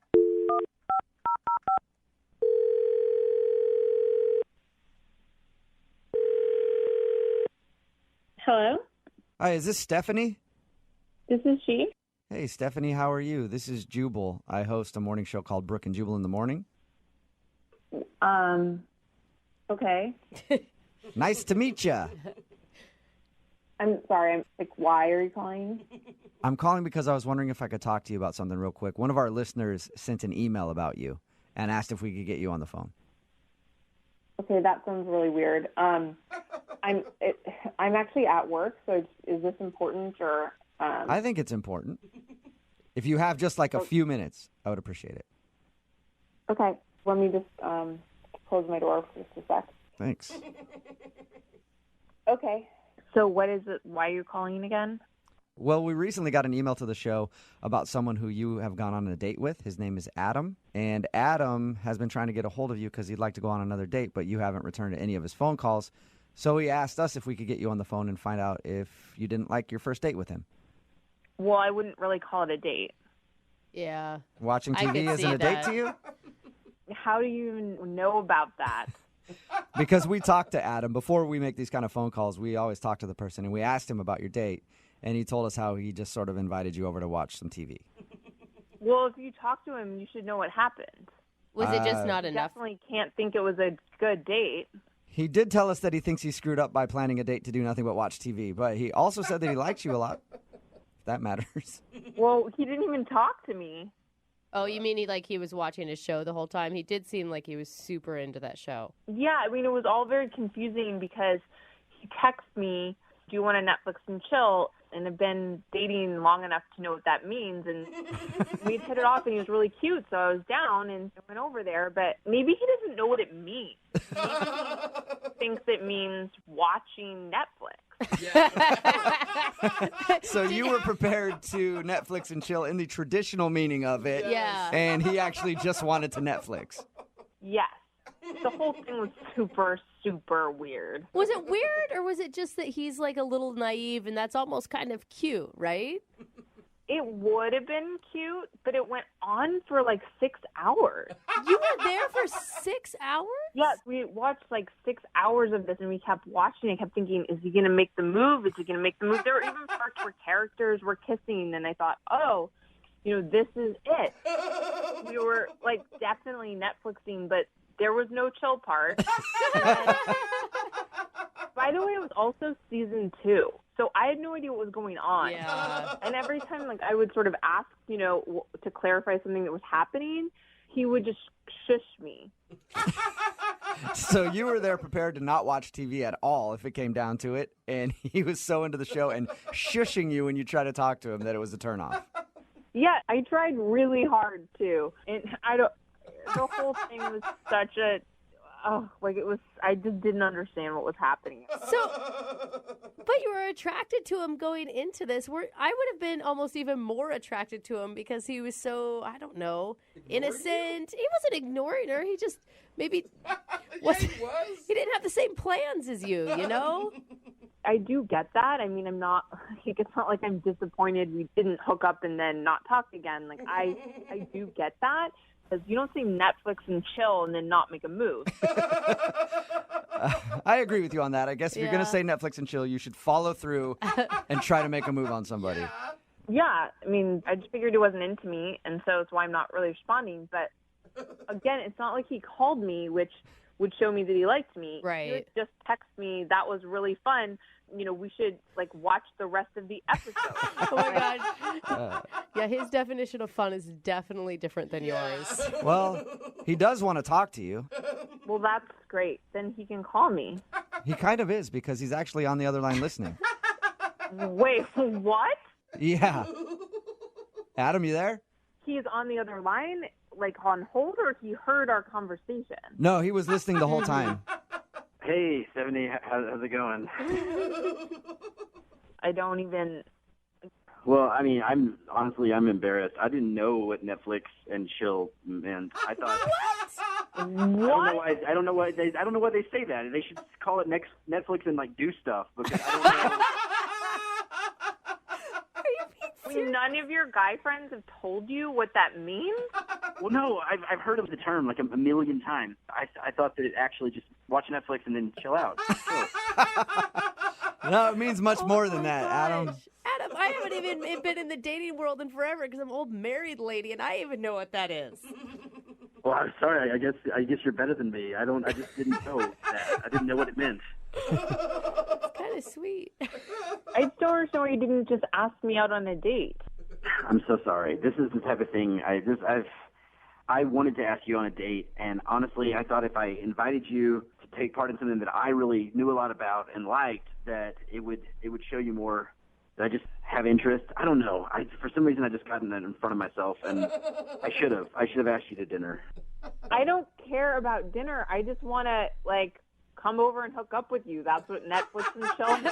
Hello? Hi, is this Stephanie? This is she. Hey, Stephanie, how are you? This is Jubal. I host a morning show called Brooke and Jubal in the morning. Okay. Nice to meet you. I'm sorry. I'm like, why are you calling? I'm calling because I was wondering if I could talk to you about something real quick. One of our listeners sent an email about you and asked if we could get you on the phone. Okay, that sounds really weird. I'm actually at work, so is this important or? I think it's important. If you have just like a few minutes, I would appreciate it. Okay, let me just close my door for just a sec. Thanks. Okay. So what is it? Why are you calling again? Well, we recently got an email to the show about someone who you have gone on a date with. His name is Adam. And Adam has been trying to get a hold of you because he'd like to go on another date, but you haven't returned any of his phone calls. So he asked us if we could get you on the phone and find out if you didn't like your first date with him. Well, I wouldn't really call it a date. Yeah. Watching TV isn't a date to you? How do you even know about that? Because we talked to Adam. Before we make these kind of phone calls, we always talk to the person, and we asked him about your date, and he told us how he just sort of invited you over to watch some TV. Well, if you talk to him, you should know what happened. Was it just not You enough? definitely can't think it was a good date. He did tell us that he thinks he screwed up by planning a date to do nothing but watch TV, but he also said that he likes you a lot, if that matters. Well, he didn't even talk to me. Oh, you mean he was watching his show the whole time? He did seem like he was super into that show. Yeah, I mean, it was all very confusing because he texted me, do you want to Netflix and chill? And I've been dating long enough to know what that means. And we'd hit it off, and he was really cute, so I was down and went over there. But maybe he doesn't know what it means. Maybe he thinks it means watching Netflix. So you were prepared to Netflix and chill in the traditional meaning of it. Yeah. And he actually just wanted to Netflix. Yes. The whole thing was super, super weird. Was it weird, or was it just that he's like a little naive and that's almost kind of cute, right? It would have been cute, but it went on for like 6 hours. You were there for 6 hours? Yes, we watched like 6 hours of this, and we kept watching. I kept thinking, is he going to make the move? Is he going to make the move? There were even parts where characters were kissing, and I thought, oh, this is it. We were like definitely Netflixing, but there was no chill part. By the way, it was also season 2. So I had no idea what was going on. Yeah. And every time I would sort of ask, to clarify something that was happening, he would just shush me. So you were there prepared to not watch TV at all if it came down to it, and he was so into the show and shushing you when you try to talk to him that it was a turnoff. Yeah, I tried really hard too. And the whole thing was such a I just didn't understand what was happening. But you were attracted to him going into this. I would have been almost even more attracted to him because he was so, I don't know, innocent. He wasn't ignoring her. He just maybe he didn't have the same plans as you, I do get that. I mean, it's not like I'm disappointed we didn't hook up and then not talk again. Like, I do get that. Because you don't say Netflix and chill and then not make a move. I agree with you on that. I guess if you're going to say Netflix and chill, you should follow through and try to make a move on somebody. Yeah. I mean, I just figured he wasn't into me, and so that's why I'm not really responding. But again, it's not like he called me, which would show me that he liked me. Right. He would just text me, that was really fun. we should like watch the rest of the episode. Oh my God. Yeah, his definition of fun is definitely different than yours. Well, he does want to talk to you. Well, that's great. Then he can call me. He kind of is because he's actually on the other line listening. Wait, what? Yeah. Adam, you there? He's on the other line, like on hold, or he heard our conversation? No, he was listening the whole time. Hey, 70, how's it going? I don't even... Well, I mean, I'm embarrassed. I didn't know what Netflix and chill meant. I thought... What? I don't know why they say that. They should call it Netflix and like do stuff because I don't know. None of your guy friends have told you what that means? Well, no, I've heard of the term like a million times. I thought that it actually just watch Netflix and then chill out. Chill. No, it means much more than that, Adam. Adam, I haven't even been in the dating world in forever because I'm an old married lady, and I even know what that is. Well, I'm sorry. I guess you're better than me. I just didn't know that. I didn't know what it meant. It's kind of sweet. I still understand why you didn't just ask me out on a date. I'm so sorry. This is the type of thing I wanted to ask you on a date, and honestly, I thought if I invited you to take part in something that I really knew a lot about and liked, that it would show you more. That I just have interest. I don't know. For some reason I just gotten that in front of myself, and I should have asked you to dinner. I don't care about dinner. I just want to like come over and hook up with you. That's what Netflix and chill is.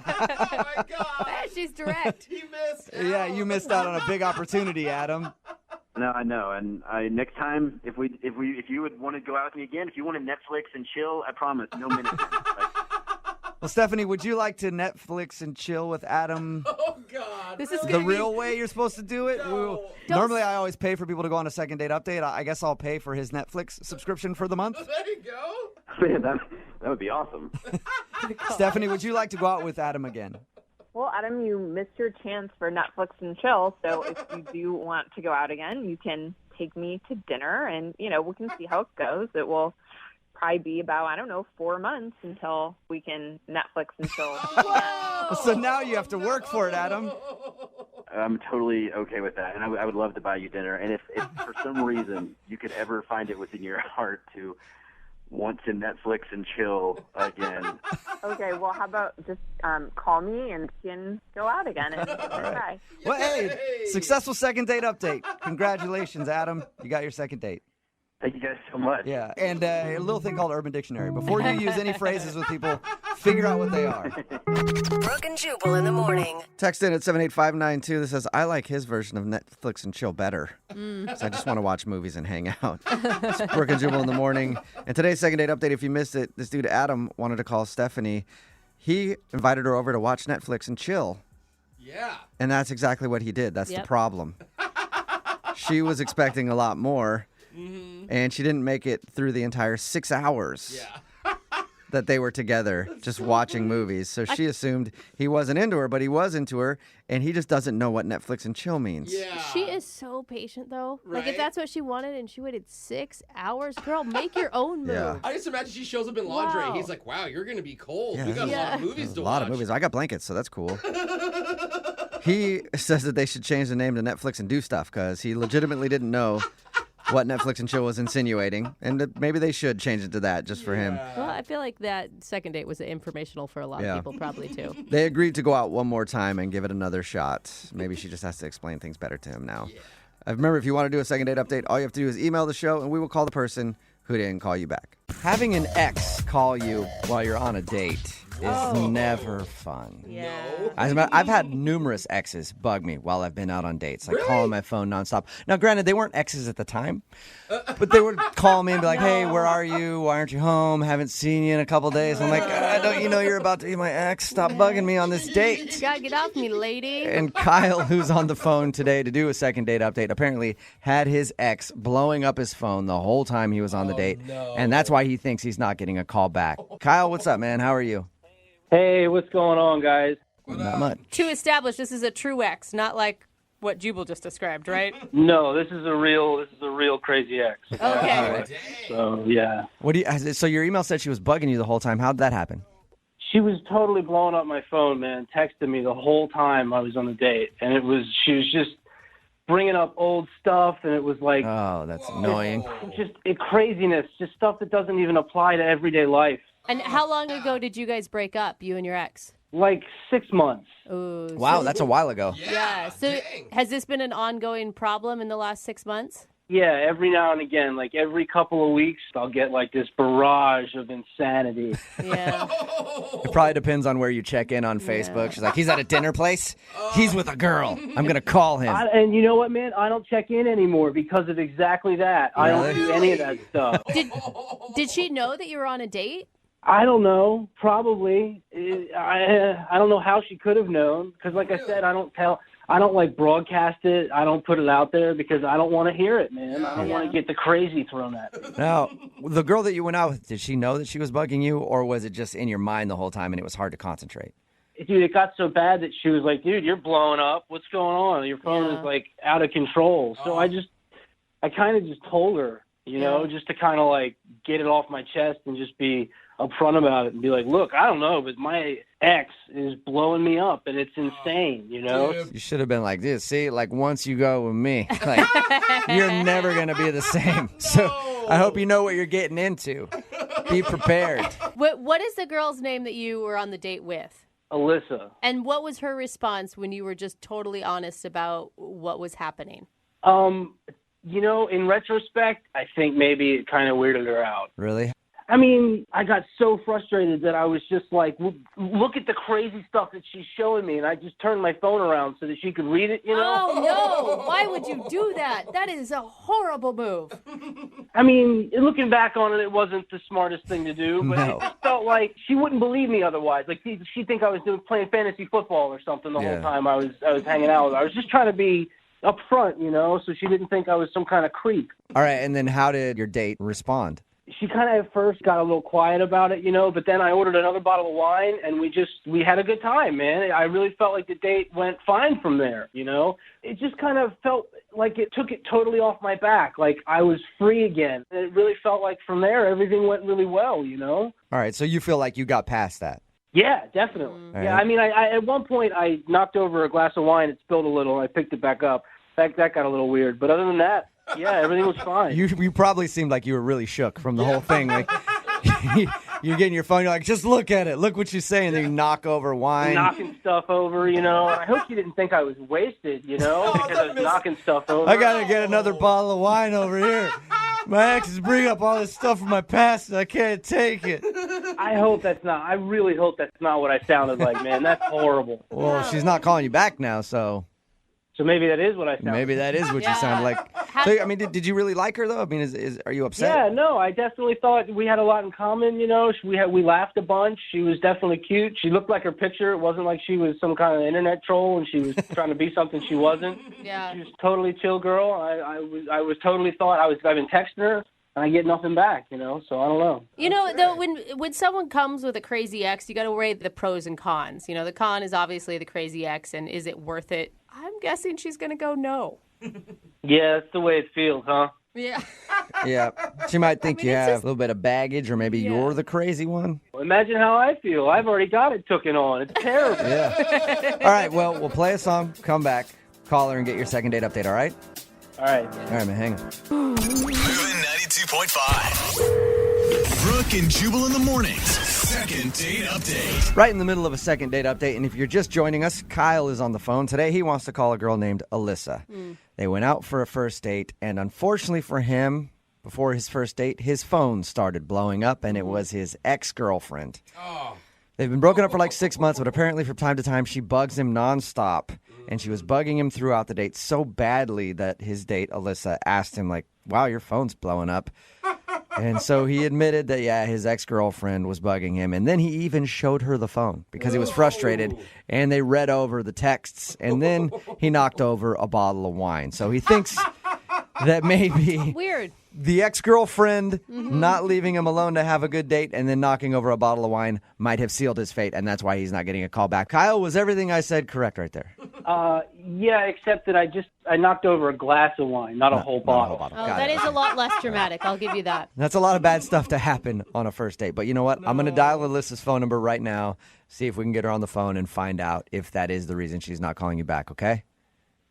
Oh my God! She's direct. He missed. Yeah, you missed out on a big opportunity, Adam. No, I know. And next time, if you would want to go out with me again, if you want to Netflix and chill, I promise, no minutes. Well, Stephanie, would you like to Netflix and chill with Adam? Oh God! This is The real way you're supposed to do it? No. Normally, I always pay for people to go on a second date update. I guess I'll pay for his Netflix subscription for the month. There you go. Man, that would be awesome. Stephanie, would you like to go out with Adam again? Well, Adam, you missed your chance for Netflix and chill. So if you do want to go out again, you can take me to dinner, and we can see how it goes. It will probably be about 4 months until we can Netflix and chill. So now you have to work for it, Adam. I'm totally okay with that, and I would love to buy you dinner. And if for some reason you could ever find it within your heart to want to Netflix and chill again. Okay, well, how about just call me and we can go out again and try. Well, hey, successful second date update. Congratulations, Adam. You got your second date. Thank you guys so much. Yeah, and a little thing called Urban Dictionary. Before you use any phrases with people, figure out what they are. Brooke and Jubal in the morning. Text in at 78592 that says, I like his version of Netflix and chill better. So I just want to watch movies and hang out. It's Brooke and Jubal in the morning. And today's second date update, if you missed it, this dude Adam wanted to call Stephanie. He invited her over to watch Netflix and chill. Yeah. And that's exactly what he did. That's the problem. She was expecting a lot more. Mm-hmm. And she didn't make it through the entire 6 hours that they were together just watching movies. So she assumed he wasn't into her, but he was into her, and he just doesn't know what Netflix and chill means. Yeah. She is so patient, though. Right? Like, if that's what she wanted and she waited 6 hours, girl, make your own move. Yeah. I just imagine she shows up in lingerie. He's like, wow, you're going to be cold. We got a lot of movies to watch. A lot of movies. I got blankets, so that's cool. He says that they should change the name to Netflix and do stuff because he legitimately didn't know what Netflix and chill was insinuating, and maybe they should change it to that just for him. Well, I feel like that second date was informational for a lot of people, probably, too. They agreed to go out one more time and give it another shot. Maybe she just has to explain things better to him now. Remember, if you want to do a second date update, all you have to do is email the show, and we will call the person who didn't call you back. Having an ex call you while you're on a date is never fun. Yeah. I've had numerous exes bug me while I've been out on dates. Like, call on my phone nonstop. Now, granted, they weren't exes at the time, but they would call me and be like, hey, where are you? Why aren't you home? Haven't seen you in a couple days. I'm like, don't you know you're about to be my ex? Stop bugging me on this date. You gotta get off me, lady. And Kyle, who's on the phone today to do a second date update, apparently had his ex blowing up his phone the whole time he was on the date. No. And that's why he thinks he's not getting a call back. Kyle, what's up, man? How are you? Hey, what's going on, guys? Not much. To establish, this is a true ex, not like what Jubal just described, right? No, this is a real crazy ex. Okay. So yeah. So your email said she was bugging you the whole time. How'd that happen? She was totally blowing up my phone, man, texting me the whole time I was on the date. And she was just bringing up old stuff, and it was like... Oh, that's annoying. Just craziness, just stuff that doesn't even apply to everyday life. And how long ago did you guys break up, you and your ex? Like 6 months. Ooh, wow, that's a while ago. Yeah. So has this been an ongoing problem in the last 6 months? Yeah, every now and again, like every couple of weeks, I'll get like this barrage of insanity. Yeah. It probably depends on where you check in on Facebook. She's like, he's at a dinner place. He's with a girl. I'm going to call him. And you know what, man? I don't check in anymore because of exactly that. I don't do any of that stuff. Did she know that you were on a date? I don't know. Probably. I don't know how she could have known because, like I said, I don't like broadcast it. I don't put it out there because I don't want to hear it, man. I don't want to get the crazy thrown at me. Now, the girl that you went out with, did she know that she was bugging you, or was it just in your mind the whole time and it was hard to concentrate? Dude, it got so bad that she was like, dude, you're blowing up. What's going on? Your phone is, like, out of control. So I kind of just told her, you know, just to kind of, like, get it off my chest and just be upfront about it and be like, look, I don't know, but my ex is blowing me up and it's insane, you know? You should have been like this. See, like once you go with me, like you're never going to be the same. So I hope you know what you're getting into. Be prepared. What is the girl's name that you were on the date with? Alyssa. And what was her response when you were just totally honest about what was happening? You know, in retrospect, I think maybe it kind of weirded her out. Really? I mean, I got so frustrated that I was just like, look at the crazy stuff that she's showing me, and I just turned my phone around so that she could read it, you know? Oh, no. Why would you do that? That is a horrible move. I mean, looking back on it, it wasn't the smartest thing to do, but it just felt like she wouldn't believe me otherwise. Like, she'd think I was playing fantasy football or something the whole time I was hanging out with her. I was just trying to be up front, you know, so she didn't think I was some kind of creep. All right, and then how did your date respond? She kind of at first got a little quiet about it, you know, but then I ordered another bottle of wine, and we had a good time, man. I really felt like the date went fine from there, you know. It just kind of felt like it took it totally off my back, like I was free again. And it really felt like from there everything went really well, you know. All right, so you feel like you got past that? Yeah, definitely. All Yeah, right. I mean, I at one point I knocked over a glass of wine, it spilled a little, and I picked it back up. That got a little weird, but other than that, yeah, everything was fine. You probably seemed like you were really shook from the whole thing. Like you're getting your phone, you're like, just look at it. Look what she's saying. Then you knock over wine. Knocking stuff over, you know. I hope she didn't think I was wasted, you know, because I was knocking stuff over. I got to get another bottle of wine over here. My ex is bringing up all this stuff from my past, and I can't take it. I really hope that's not what I sounded like, man. That's horrible. Well, she's not calling you back now, so... So maybe that is what I sound like. Maybe that is what you sound like. So, I mean, did you really like her, though? I mean, are you upset? Yeah, no, I definitely thought we had a lot in common, you know. We laughed a bunch. She was definitely cute. She looked like her picture. It wasn't like she was some kind of internet troll and she was trying to be something she wasn't. Yeah. She was a totally chill girl. I was totally thought I've been texting her. And I get nothing back, you know, so I don't know. You know, though, when someone comes with a crazy ex, you got to weigh the pros and cons. You know, the con is obviously the crazy ex, and is it worth it? I'm guessing she's going to go no. Yeah, that's the way it feels, huh? Yeah. Yeah. She might think you have a little bit of baggage, or maybe you're the crazy one. Imagine how I feel. I've already got it taken on. It's terrible. Yeah. All right, well, we'll play a song, come back, call her, and get your second date update, all right? All right. All right, man, hang on. Moving 92.5. Brooke and Jubal in the mornings. Second date update. Right in the middle of a second date update, and if you're just joining us, Kyle is on the phone today. He wants to call a girl named Alyssa. They went out for a first date, and unfortunately for him, before his first date, his phone started blowing up, and it was his ex-girlfriend. They've been broken up for like 6 months, but apparently from time to time she bugs him nonstop, and she was bugging him throughout the date so badly that his date, Alyssa, asked him, like, wow, your phone's blowing up. And so he admitted that, yeah, his ex-girlfriend was bugging him. And then he even showed her the phone because he was frustrated. And they read over the texts. And then he knocked over a bottle of wine. So he thinks that maybe Weird. the ex-girlfriend not leaving him alone to have a good date and then knocking over a bottle of wine might have sealed his fate, and that's why he's not getting a call back. Kyle, was everything I said correct right there? Yeah, except that I knocked over a glass of wine, not a whole bottle. Oh, that is a lot less dramatic. I'll give you that. That's a lot of bad stuff to happen on a first date. But you know what? I'm going to dial Alyssa's phone number right now, see if we can get her on the phone and find out if that is the reason she's not calling you back, okay?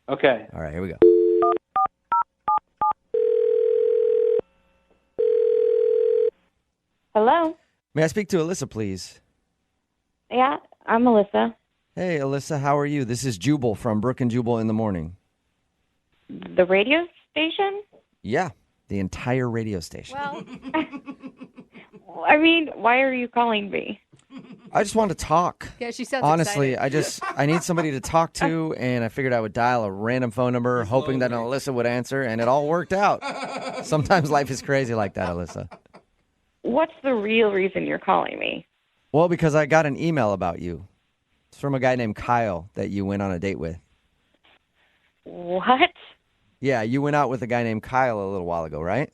Okay. All right, here we go. Hello? May I speak to Alyssa, please? Yeah, I'm Alyssa. Hey, Alyssa, how are you? This is Jubal from Brooke and Jubal in the morning. The radio station? Yeah, the entire radio station. Well, I mean, why are you calling me? I just wanted to talk. Yeah, she sounds Honestly, excited. I need somebody to talk to, and I figured I would dial a random phone number, hoping that Alyssa would answer, and it all worked out. Sometimes life is crazy like that, Alyssa. What's the real reason you're calling me? Well, because I got an email about you. It's from a guy named Kyle that you went on a date with. What? Yeah, you went out with a guy named Kyle a little while ago, right?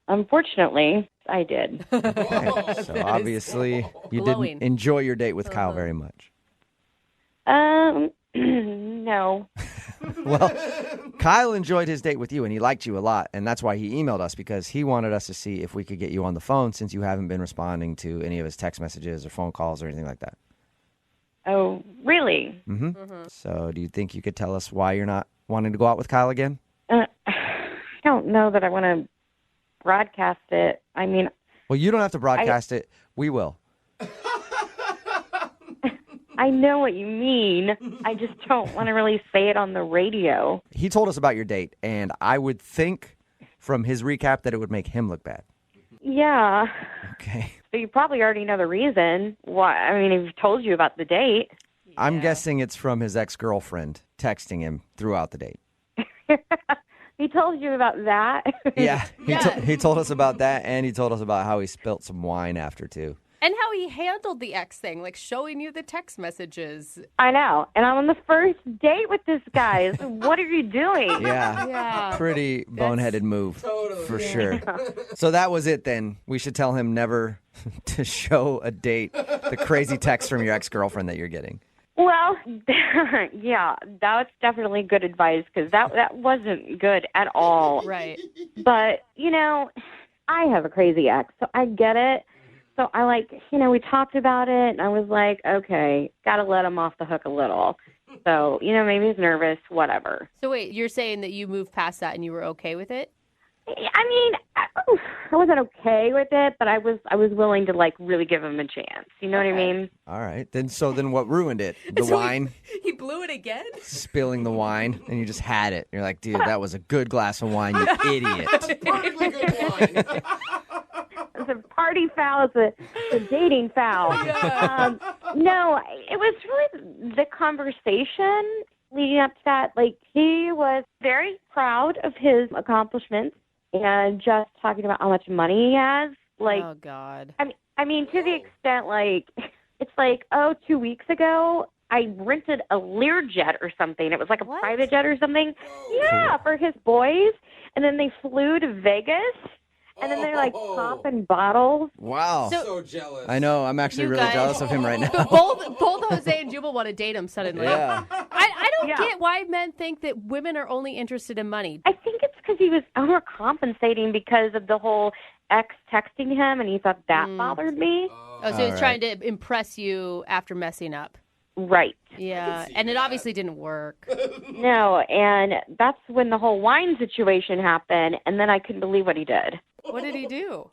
Unfortunately, I did. Okay. So obviously you didn't enjoy your date with Kyle very much. No. Well, Kyle enjoyed his date with you, and he liked you a lot, and that's why he emailed us, because he wanted us to see if we could get you on the phone since you haven't been responding to any of his text messages or phone calls or anything like that. Oh, really? Mm-hmm. So do you think you could tell us why you're not wanting to go out with Kyle again? I don't know that I want to broadcast it. I mean... Well, you don't have to broadcast it. We will. I know what you mean. I just don't want to really say it on the radio. He told us about your date, and I would think from his recap that it would make him look bad. Yeah. Okay. So you probably already know the reason why. I mean, he's told you about the date. I'm guessing it's from his ex-girlfriend texting him throughout the date. He told you about that? Yeah. He told us about that, and he told us about how he spilt some wine after, too. And how he handled the ex thing, like showing you the text messages. I know. And I'm on the first date with this guy. So what are you doing? Yeah. Pretty boneheaded move. For sure. So that was it then. We should tell him never to show a date the crazy text from your ex-girlfriend that you're getting. Well, yeah, that's definitely good advice, because that wasn't good at all. Right. But, you know, I have a crazy ex, so I get it. So I we talked about it, and I was like, okay, got to let him off the hook a little. So, maybe he's nervous, whatever. So wait, you're saying that you moved past that and you were okay with it? I mean, I wasn't okay with it, but I was willing to really give him a chance. You know what I mean? All right. Then what ruined it? The wine? He blew it again? Spilling the wine, and you just had it. You're like, dude, that was a good glass of wine, you idiot. Perfectly good wine. It's a party foul. It's a dating foul. Yeah. No, it was really the conversation leading up to that. He was very proud of his accomplishments and just talking about how much money he has. Oh, God. I mean, to the extent, it's 2 weeks ago, I rented a Learjet or something. It was like a private jet or something. Yeah, for his boys. And then they flew to Vegas. And then they're popping bottles. Wow. So jealous. I know. I'm actually really jealous of him right now. Both Jose and Jubal want to date him suddenly. Yeah. I don't get why men think that women are only interested in money. I think it's because he was overcompensating because of the whole ex texting him, and he thought that bothered me. Oh, so he's trying to impress you after messing up. Right. Yeah, and it obviously didn't work. No, and that's when the whole wine situation happened, and then I couldn't believe what he did. What did he do?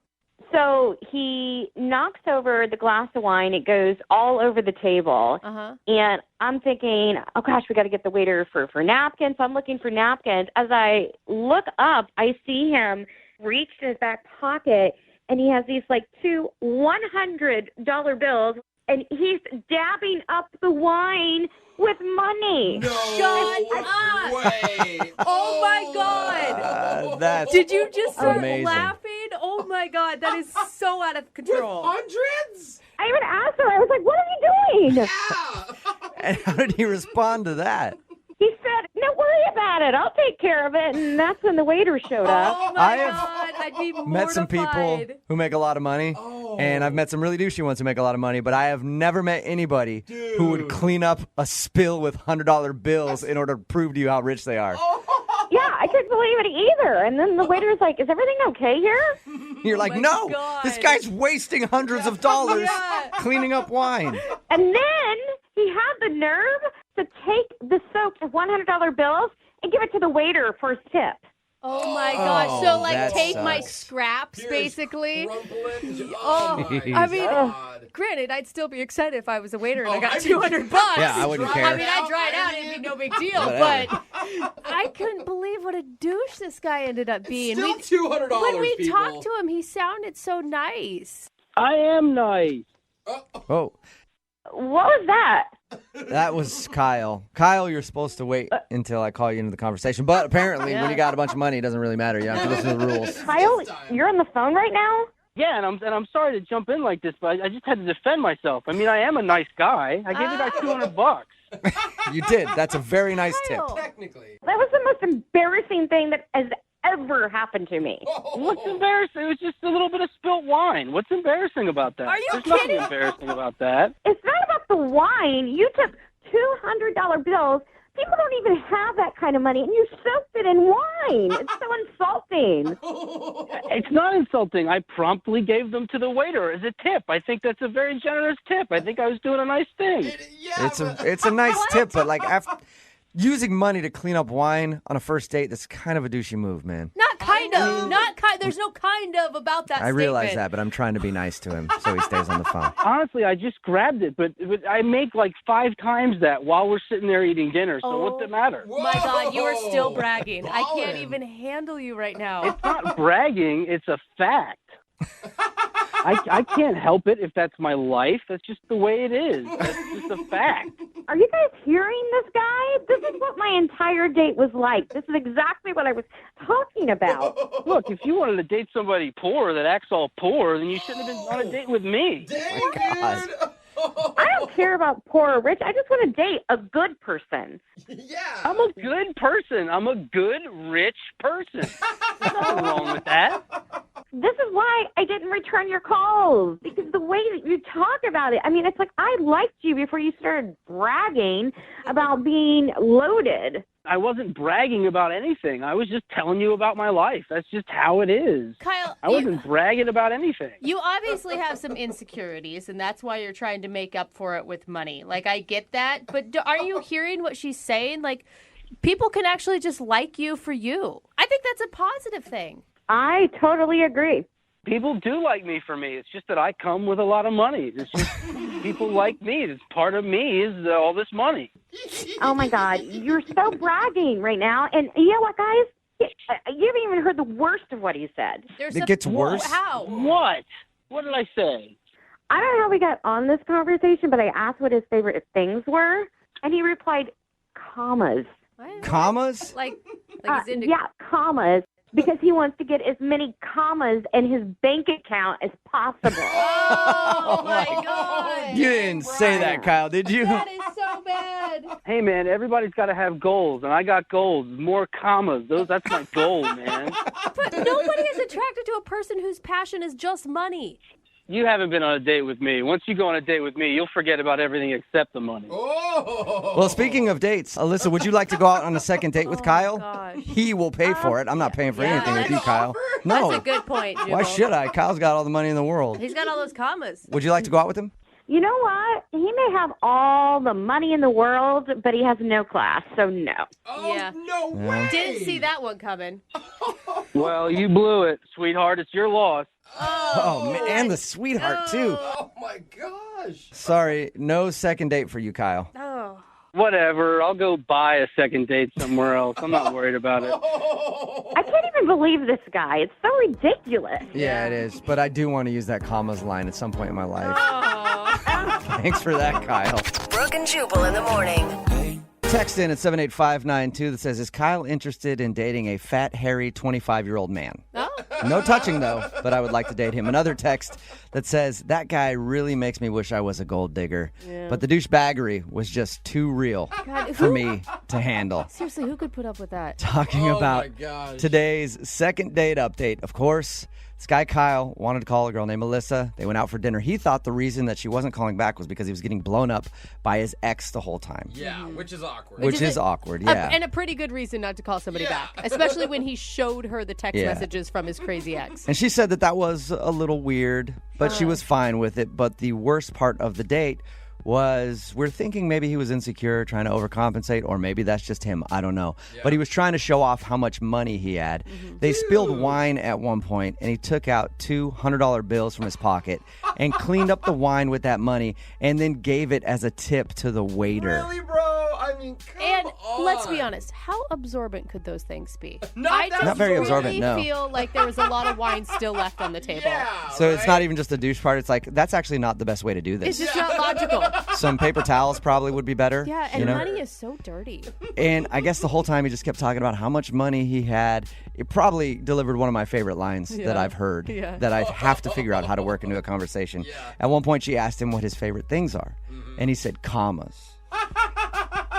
So he knocks over the glass of wine. It goes all over the table. Uh-huh. And I'm thinking, oh, gosh, we got to get the waiter for napkins. So I'm looking for napkins. As I look up, I see him reach in his back pocket, and he has these, two $100 bills, and he's dabbing up the wine with money. No way. Oh, my God. That's Did you just start amazing. laughing? Oh, my God. That is so out of control. Hundreds? I even asked him. I was like, what are you doing? And how did he respond to that? He said, no, we're worry about it. I'll take care of it. And that's when the waiter showed up. Oh my God, I'd be mortified. Met some people who make a lot of money, and I've met some really douchey ones who make a lot of money, but I have never met anybody who would clean up a spill with $100 bills in order to prove to you how rich they are. Yeah, I couldn't believe it either. And then the waiter's like, is everything okay here? You're like, no, this guy's wasting hundreds of dollars cleaning up wine. And then he had the nerve to take the soaked $100 bills and give it to the waiter for his tip. Oh my gosh. So take my sucks. scraps, basically. Oh, I mean, granted, I'd still be excited if I was a waiter and I got $200. Yeah, I wouldn't care. I mean, I'd dry it out. It'd be no big deal. But I couldn't believe what a douche this guy ended up being. Still $200, When we people. talked to him, he sounded so nice. I am nice. Oh, What was that? that was Kyle. Kyle, you're supposed to wait until I call you into the conversation. But apparently, when you got a bunch of money, it doesn't really matter. You have to listen to the rules. Kyle, you're on the phone right now? Yeah, and I'm sorry to jump in like this, but I just had to defend myself. I mean, I am a nice guy. I gave the guy $200. You did. That's a very nice tip. Technically. That was the most embarrassing thing that has ever happened to me. What's embarrassing? It was just a little bit of spilt wine. What's embarrassing about that? Are you There's kidding? nothing embarrassing about that. It's not about the wine. You took $200 bills. People don't even have that kind of money, and you soaked it in wine. It's so insulting. It's not insulting. I promptly gave them to the waiter as a tip. I think that's a very generous tip. I think I was doing a nice thing. It's a nice tip, but like after using money to clean up wine on a first date, that's kind of a douchey move, man. Not kind of. Not kind. There's no kind of about that I statement. realize that, but I'm trying to be nice to him so he stays on the phone. Honestly, I just grabbed it, but I make like 5 times that while we're sitting there eating dinner. So what's it matter? My God, you are still bragging. I can't even handle you right now. It's not bragging. It's a fact. I can't help it if that's my life. That's just the way it is. That's just a fact. Are you guys hearing this guy? This is what my entire date was like. This is exactly what I was talking about. Look, if you wanted to date somebody poor that acts all poor, then you shouldn't have been on a date with me. God. I don't care about poor or rich. I just want to date a good person. Yeah. I'm a good person. I'm a good, rich person. There's nothing wrong with that. This is why I didn't return your calls, because the way that you talk about it, I mean, it's like I liked you before you started bragging about being loaded. I wasn't bragging about anything. I was just telling you about my life. That's just how it is. Kyle, I wasn't bragging about anything. You obviously have some insecurities, and that's why you're trying to make up for it with money. Like, I get that, but are you hearing what she's saying? Like, people can actually just like you for you. I think that's a positive thing. I totally agree. People do like me for me. It's just that I come with a lot of money. It's just people like me. It's part of me is all this money. Oh, my God. You're so bragging right now. And you know what, guys? You haven't even heard the worst of what he said. It gets worse? How? What? What did I say? I don't know how we got on this conversation, but I asked what his favorite things were, and he replied, commas. What? Commas? Like he's into... Yeah, commas. Because he wants to get as many commas in his bank account as possible. Oh, my God. You didn't say that, Kyle, did you? That is so bad. Hey, man, everybody's got to have goals, and I got goals. More commas. That's my goal, man. But nobody is attracted to a person whose passion is just money. You haven't been on a date with me. Once you go on a date with me, you'll forget about everything except the money. Well, speaking of dates, Alyssa, would you like to go out on a second date with Kyle? Gosh. He will pay for it. I'm not paying for anything with you, Kyle. No. That's a good point, Jubal. Why should I? Kyle's got all the money in the world. He's got all those commas. Would you like to go out with him? You know what? He may have all the money in the world, but he has no class, so no. Yeah. No way. Didn't see that one coming. Well, you blew it, sweetheart. It's your loss. Oh, man, and the sweetheart, too. Oh, my gosh. Sorry, no second date for you, Kyle. Oh. Whatever. I'll go buy a second date somewhere else. I'm not worried about it. I can't even believe this guy. It's so ridiculous. Yeah, it is. But I do want to use that commas line at some point in my life. Oh. Thanks for that, Kyle. Brooke and Jubal in the morning. Text in at 78592 that says, is Kyle interested in dating a fat, hairy 25-year-old man? Oh. No touching, though, but I would like to date him. Another text that says, that guy really makes me wish I was a gold digger. Yeah. But the douchebaggery was just too real for me to handle. Seriously, who could put up with that? Talking about today's second date update. Of course, this guy Kyle wanted to call a girl named Melissa. They went out for dinner. He thought the reason that she wasn't calling back was because he was getting blown up by his ex the whole time. Yeah, which is awkward. Which is awkward, yeah. And a pretty good reason not to call somebody back, especially when he showed her the text messages from his crazy ex. And she said that was a little weird, but she was fine with it. But the worst part of the date was we're thinking maybe he was insecure, trying to overcompensate, or maybe that's just him. I don't know. Yeah. But he was trying to show off how much money he had. Mm-hmm. They spilled wine at one point, and he took out two $100 bills from his pocket and cleaned up the wine with that money and then gave it as a tip to the waiter. Really, bro? I mean, come on. Let's be honest. How absorbent could those things be? Not very absorbent, no. I feel like there was a lot of wine still left on the table. Yeah, so it's not even just the douche part. It's like, that's actually not the best way to do this. It's just not logical. Some paper towels probably would be better. Yeah, and money is so dirty. And I guess the whole time he just kept talking about how much money he had. It probably delivered one of my favorite lines that I've heard that I have to figure out how to work into a conversation. Yeah. At one point, she asked him what his favorite things are. Mm-hmm. And he said, commas.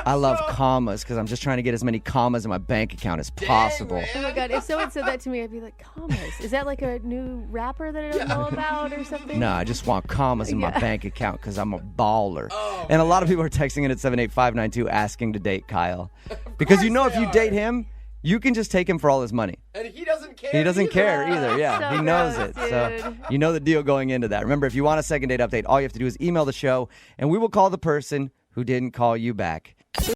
I love commas because I'm just trying to get as many commas in my bank account as possible. Oh my God, if someone said that to me, I'd be like, commas? Is that like a new rapper that I don't know about or something? No, I just want commas in my bank account because I'm a baller. Oh, and a lot of people are texting in at 78592 asking to date Kyle. Because if you date him, you can just take him for all his money. And he doesn't care. He doesn't care either, yeah. So he knows gross, it. dude. So you know the deal going into that. Remember, if you want a second date update, all you have to do is email the show, and we will call the person who didn't call you back